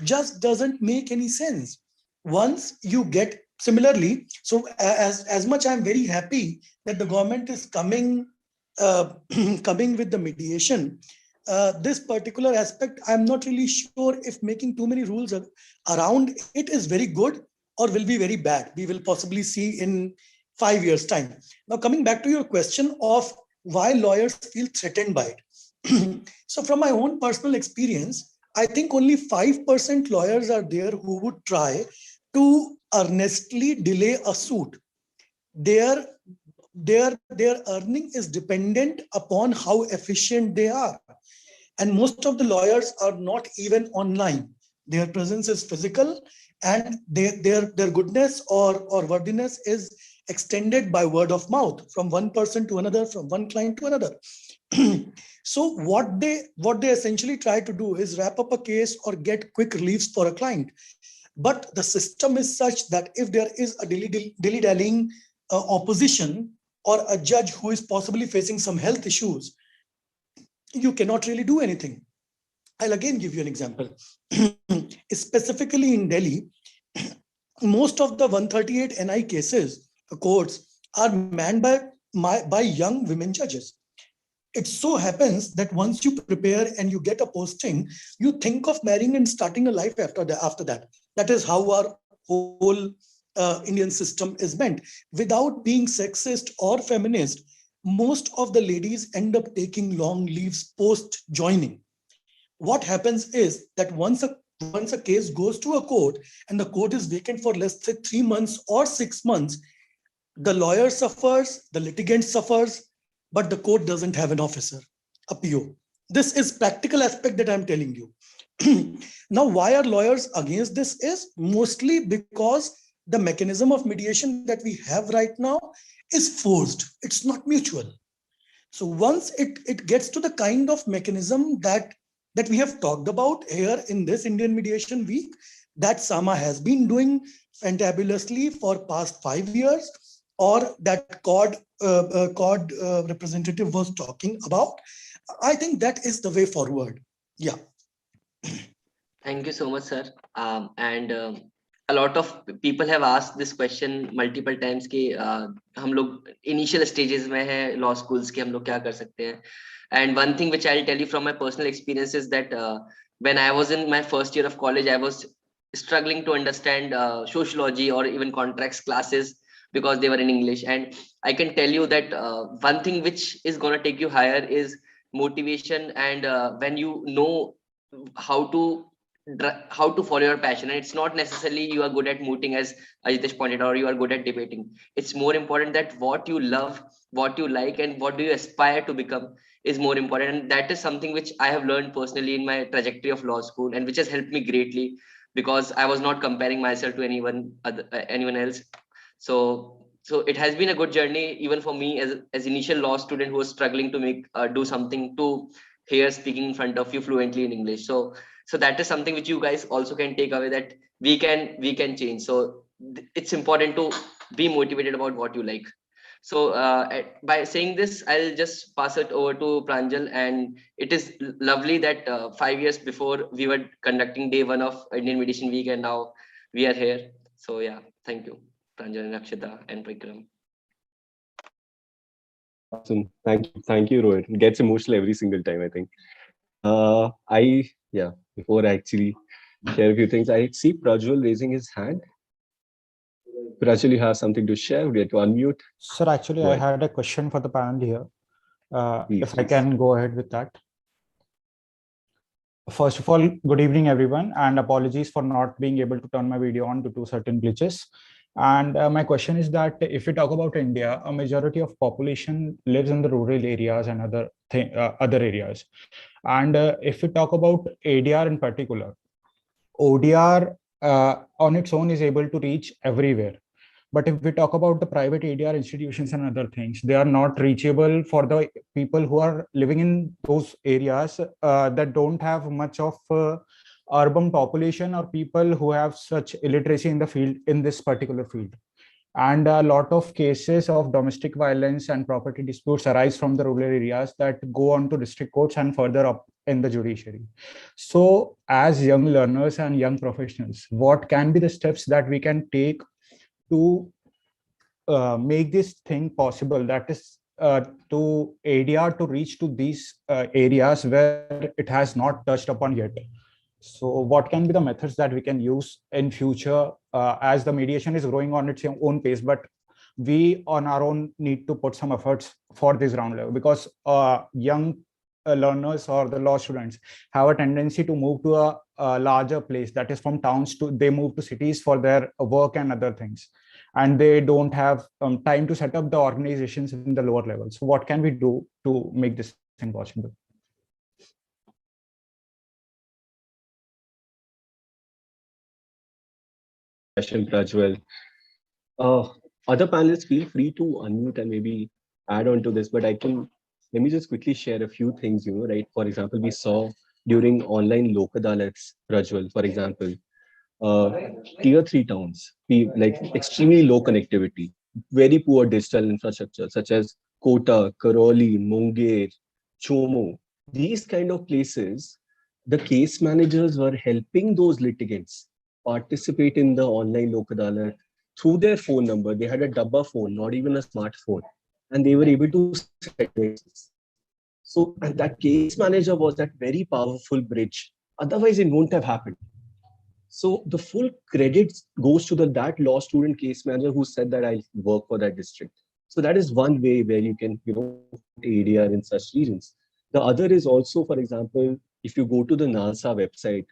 just doesn't make any sense. Once you get similarly, so as much I'm very happy that the government is coming with the mediation. This particular aspect, I'm not really sure if making too many rules around it is very good or will be very bad. We will possibly see in 5 years' time. Now, coming back to your question of why lawyers feel threatened by it. So from my own personal experience, I think only 5% lawyers are there who would try to earnestly delay a suit. Their earning is dependent upon how efficient they are. And most of the lawyers are not even online. Their presence is physical, and their goodness or worthiness is extended by word of mouth from one person to another, from one client to another. So what they essentially try to do is wrap up a case or get quick reliefs for a client. But the system is such that if there is a dilly-dallying opposition or a judge who is possibly facing some health issues, you cannot really do anything. I'll again give you an example. Specifically in Delhi, most of the 138 NI cases, courts, are manned by young women judges. It so happens that once you prepare and you get a posting, you think of marrying and starting a life after that. That is how our whole Indian system is meant. Without being sexist or feminist, most of the ladies end up taking long leaves post joining. What happens is that once a case goes to a court and the court is vacant for let's say 3 months or 6 months, the lawyer suffers, the litigant suffers, but the court doesn't have an officer, a PO. This is practical aspect that I'm telling you. Now, why are lawyers against this is mostly because the mechanism of mediation that we have right now is forced. It's not mutual. So once it gets to the kind of mechanism that we have talked about here in this Indian Mediation Week, that Sama has been doing fantabulously for past 5 years, or that COD representative was talking about, I think that is the way forward. Yeah. Thank you so much, sir. A lot of people have asked this question multiple times कि हम लोग initial stages में हैं law schools के हम लोग क्या कर सकते हैं. And one thing which I'll tell you from my personal experience is that when I was in my first year of college, I was struggling to understand sociology or even contracts classes because they were in English. And I can tell you that one thing which is going to take you higher is motivation, and when you know how to follow your passion. And it's not necessarily you are good at mooting, as Ajitesh pointed out, or you are good at debating. It's more important that what you love, what you like, and what do you aspire to become is more important. And that is something which I have learned personally in my trajectory of law school, and which has helped me greatly, because I was not comparing myself to anyone else. So it has been a good journey even for me as initial law student who was struggling to do something to here speaking in front of you fluently in English. So that is something which you guys also can take away, that we can change. So it's important to be motivated about what you like. So by saying this, I'll just pass it over to Pranjal. And it is lovely that 5 years before we were conducting day 1 of Indian Mediation Week, and now we are here. So yeah, thank you, Pranjal and Akshita and Vikram. Awesome. Thank you, Rohit. It gets emotional every single time, I think. Before I actually share a few things, I see Prajwal raising his hand. Prajwal, you have something to share? We have to unmute. Sir, actually, I had a question for the panel here. If I can go ahead with that. First of all, good evening, everyone, and apologies for not being able to turn my video on due to certain glitches. And my question is that if we talk about India, a majority of population lives in the rural areas and other areas. And if we talk about ADR in particular, ODR on its own is able to reach everywhere. But if we talk about the private ADR institutions and other things, they are not reachable for the people who are living in those areas that don't have much of urban population, or people who have such illiteracy in the field, in this particular field. And a lot of cases of domestic violence and property disputes arise from the rural areas that go on to district courts and further up in the judiciary. So as young learners and young professionals, what can be the steps that we can take to make this thing possible, that is to ADR to reach to these areas where it has not touched upon yet? So what can be the methods that we can use in future as the mediation is growing on its own pace, but we on our own need to put some efforts for this ground level, because young learners or the law students have a tendency to move to a larger place, that is from towns to they move to cities for their work and other things, and they don't have time to set up the organizations in the lower level. So what can we do to make this thing possible? Question, Prajwal. Other panelists, feel free to unmute and maybe add on to this, but I can let me just quickly share a few things, right? For example, we saw during online Lok Adalats, Prajwal, for example, uh, tier 3 towns, like extremely low connectivity, very poor digital infrastructure, such as Kota, Karoli, Munger, Chomo. These kind of places, the case managers were helping those litigants participate in the online Lok Adalat through their phone number. They had a dabba phone, not even a smartphone, and they were able to settle cases. So and that case manager was that very powerful bridge. Otherwise, it won't have happened. So the full credit goes to that law student case manager who said that I work for that district. So that is one way where you can, put ADR in such regions. The other is also, for example, if you go to the NALSA website,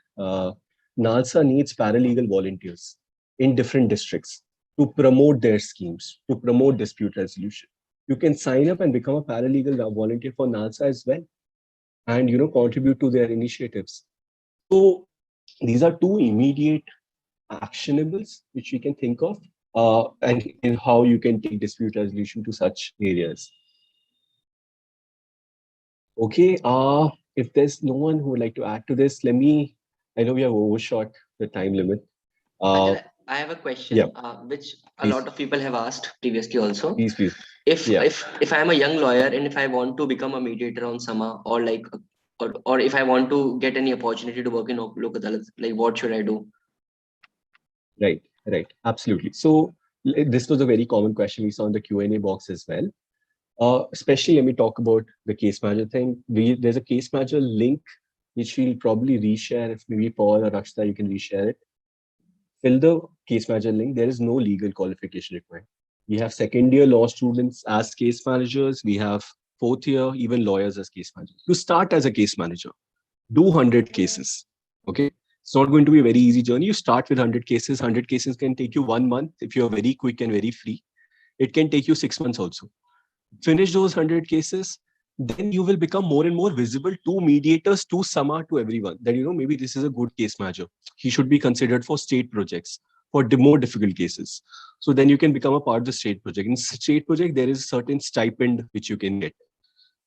NALSA needs paralegal volunteers in different districts to promote their schemes, to promote dispute resolution. You can sign up and become a paralegal volunteer for NALSA as well, and contribute to their initiatives. So these are two immediate actionables which we can think of, and in how you can take dispute resolution to such areas. Okay, if there's no one who would like to add to this, I know we have overshot the time limit. I have a question, yeah. Which a lot of people have asked previously also. Please. If I am a young lawyer and if I want to become a mediator on SAMA, or if I want to get any opportunity to work in Lok Adalat, like what should I do? Right, absolutely. So this was a very common question we saw in the Q&A box as well. Especially when we talk about the case manager thing, there's a case manager link which we'll probably reshare. If maybe Paul or Rakshita, you can reshare it. Fill the case manager link. There is no legal qualification required. We have second year law students as case managers. We have fourth year, even lawyers as case managers. You start as a case manager, do 100 cases. Okay. It's not going to be a very easy journey. You start with 100 cases. 100 cases can take you 1 month if you're very quick and very free. It can take you 6 months also. Finish those 100 cases, then you will become more and more visible to mediators, to SAMA, to everyone. That, maybe this is a good case manager. He should be considered for state projects, for more difficult cases. So then you can become a part of the state project. In state project, there is a certain stipend which you can get.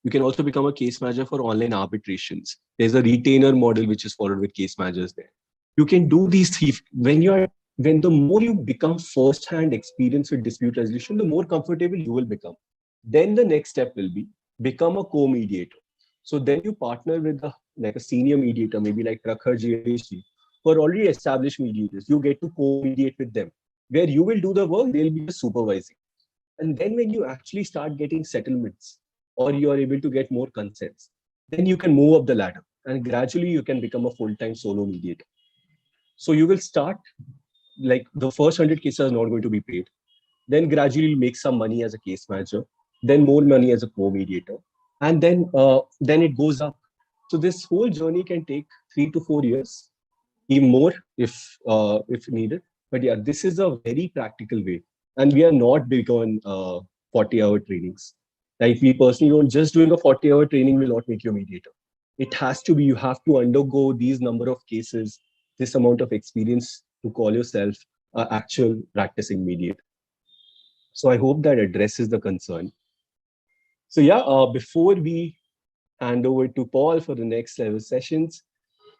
You can also become a case manager for online arbitrations. There's a retainer model which is followed with case managers there. You can do these three. When the more you become first-hand experience with dispute resolution, the more comfortable you will become. Then the next step will be become a co-mediator. So then you partner with a senior mediator, maybe like Prakharji or Rishi, who are already established mediators. You get to co-mediate with them, where you will do the work, they'll be just supervising. And then when you actually start getting settlements, or you are able to get more consents, then you can move up the ladder, and gradually you can become a full-time solo mediator. So you will start, like the first 100 cases are not going to be paid. Then gradually make some money as a case manager, then more money as a co-mediator, and then it goes up. So this whole journey can take 3 to 4 years, even more if needed. But yeah, this is a very practical way, and we are not big on 40-hour trainings. Like we personally don't, just doing a 40-hour training will not make you a mediator. It has to be, you have to undergo these number of cases, this amount of experience to call yourself an actual practicing mediator. So I hope that addresses the concern. So yeah, before we hand over to Paul for the next level sessions,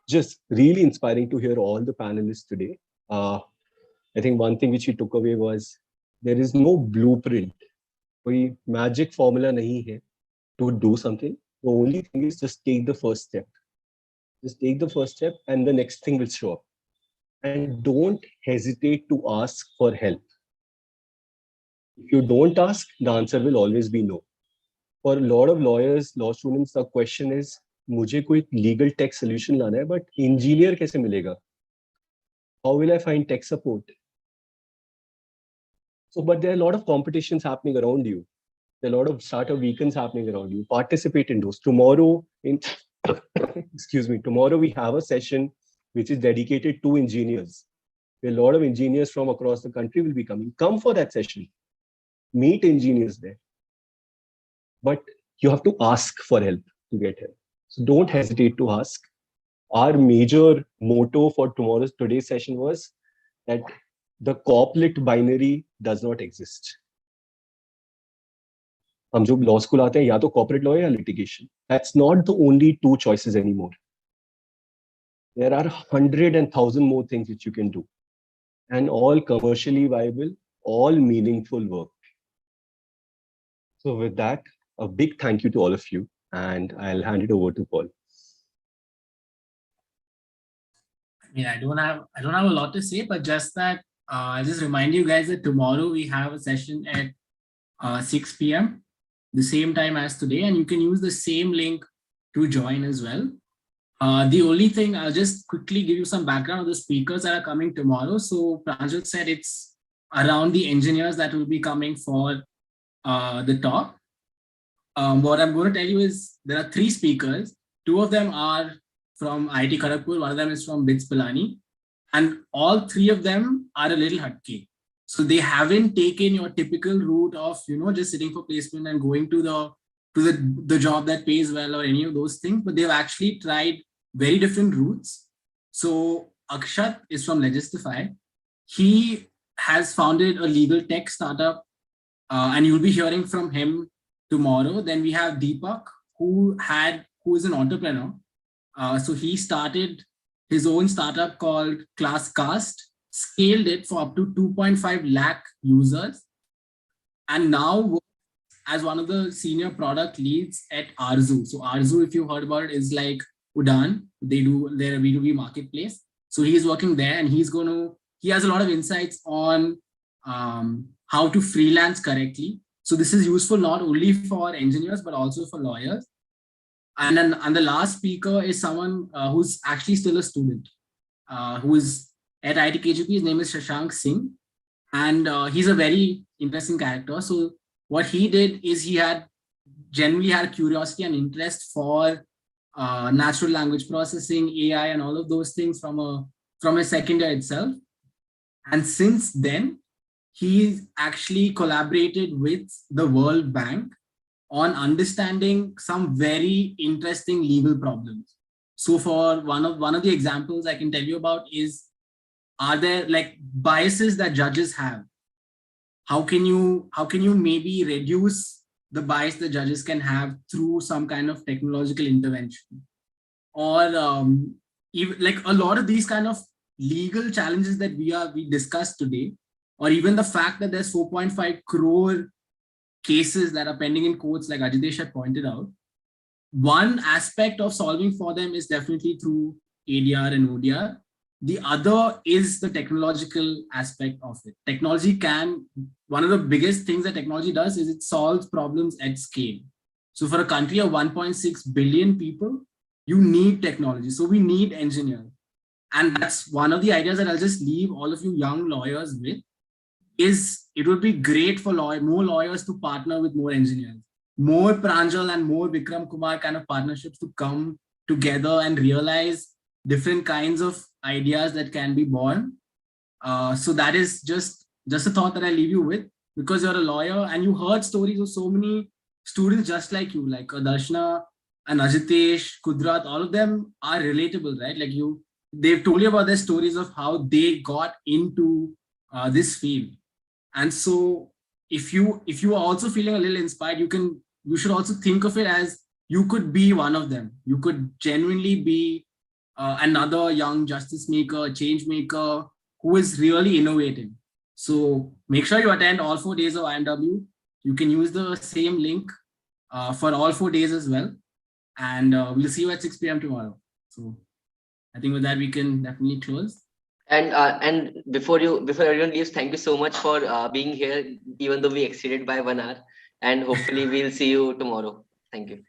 just really inspiring to hear all the panelists today. I think one thing which we took away was there is no blueprint. कोई magic formula nahi hai to do something. The only thing is just take the first step. Just take the first step and the next thing will show up. And don't hesitate to ask for help. If you don't ask, the answer will always be no. For a lot of lawyers, law students, the question is, मुझे कोई legal tech solution लाना है, but engineer कैसे मिलेगा? How will I find tech support? So, but there are a lot of competitions happening around you. There are a lot of startup weekends happening around you. Participate in those. Tomorrow, tomorrow we have a session which is dedicated to engineers. There are a lot of engineers from across the country will be coming. Come for that session. Meet engineers there. But you have to ask for help to get help. So don't hesitate to ask. Our major motto for today's session was that the corporate binary does not exist. हम जो law school आते हैं या तो corporate law या litigation. That's not the only two choices anymore. There are 100 and 1,000 more things which you can do, and all commercially viable, all meaningful work. So with that, a big thank you to all of you, and I'll hand it over to Paul. Yeah, I don't have a lot to say, but just that I'll just remind you guys that tomorrow we have a session at 6 p.m. the same time as today, and you can use the same link to join as well. The only thing, I'll just quickly give you some background of the speakers that are coming tomorrow. So Pranjal said it's around the engineers that will be coming for the talk. What I'm going to tell you is there are 3 speakers. 2 of them are from IIT Kharagpur, one of them is from BITS Pilani, and all 3 of them are a little hatke. So they haven't taken your typical route of, just sitting for placement and going to the job that pays well or any of those things, but they've actually tried very different routes. So Akshat is from Legistify. He has founded a legal tech startup, and you'll be hearing from him tomorrow. Then we have Deepak, who is an entrepreneur. So he started his own startup called ClassCast, scaled it for up to 2.5 lakh users, and now works as one of the senior product leads at Arzu. So Arzu, if you heard about it, is like Udaan. They do their B2B marketplace. So he's working there, and he has a lot of insights on how to freelance correctly. So this is useful not only for engineers, but also for lawyers. And the last speaker is someone who's actually still a student, who is at IIT KGP. His name is Shashank Singh, and he's a very interesting character. So what he did is he genuinely had curiosity and interest for natural language processing, AI, and all of those things from his second year itself. And since then, he's actually collaborated with the World Bank on understanding some very interesting legal problems. So for one of the examples I can tell you about is, are there like biases that judges have? How can you maybe reduce the bias the judges can have through some kind of technological intervention? Or even like a lot of these kind of legal challenges that we discussed today, or even the fact that there's 4.5 crore cases that are pending in courts, like Ajitesh had pointed out. One aspect of solving for them is definitely through ADR and ODR. The other is the technological aspect of it. One of the biggest things that technology does is it solves problems at scale. So for a country of 1.6 billion people, you need technology. So we need engineers. And that's one of the ideas that I'll just leave all of you young lawyers with, is it would be great for more lawyers to partner with more engineers, more Pranjal and more Vikram Kumar kind of partnerships to come together and realize different kinds of ideas that can be born. So that is just a thought that I leave you with, because you're a lawyer and you heard stories of so many students just like you, like Darshana and Ajitesh, Kudrat, all of them are relatable, right? Like they've told you about their stories of how they got into this field. And so if you are also feeling a little inspired, you should also think of it as you could be one of them. You could genuinely be another young justice maker, change maker who is really innovating. So make sure you attend all 4 days of IMW. You can use the same link for all 4 days as well. And we'll see you at 6 p.m. tomorrow. So I think with that, we can definitely close. And before everyone leaves, thank you so much for being here, even though we exceeded by 1 hour. And hopefully we'll see you tomorrow. Thank you.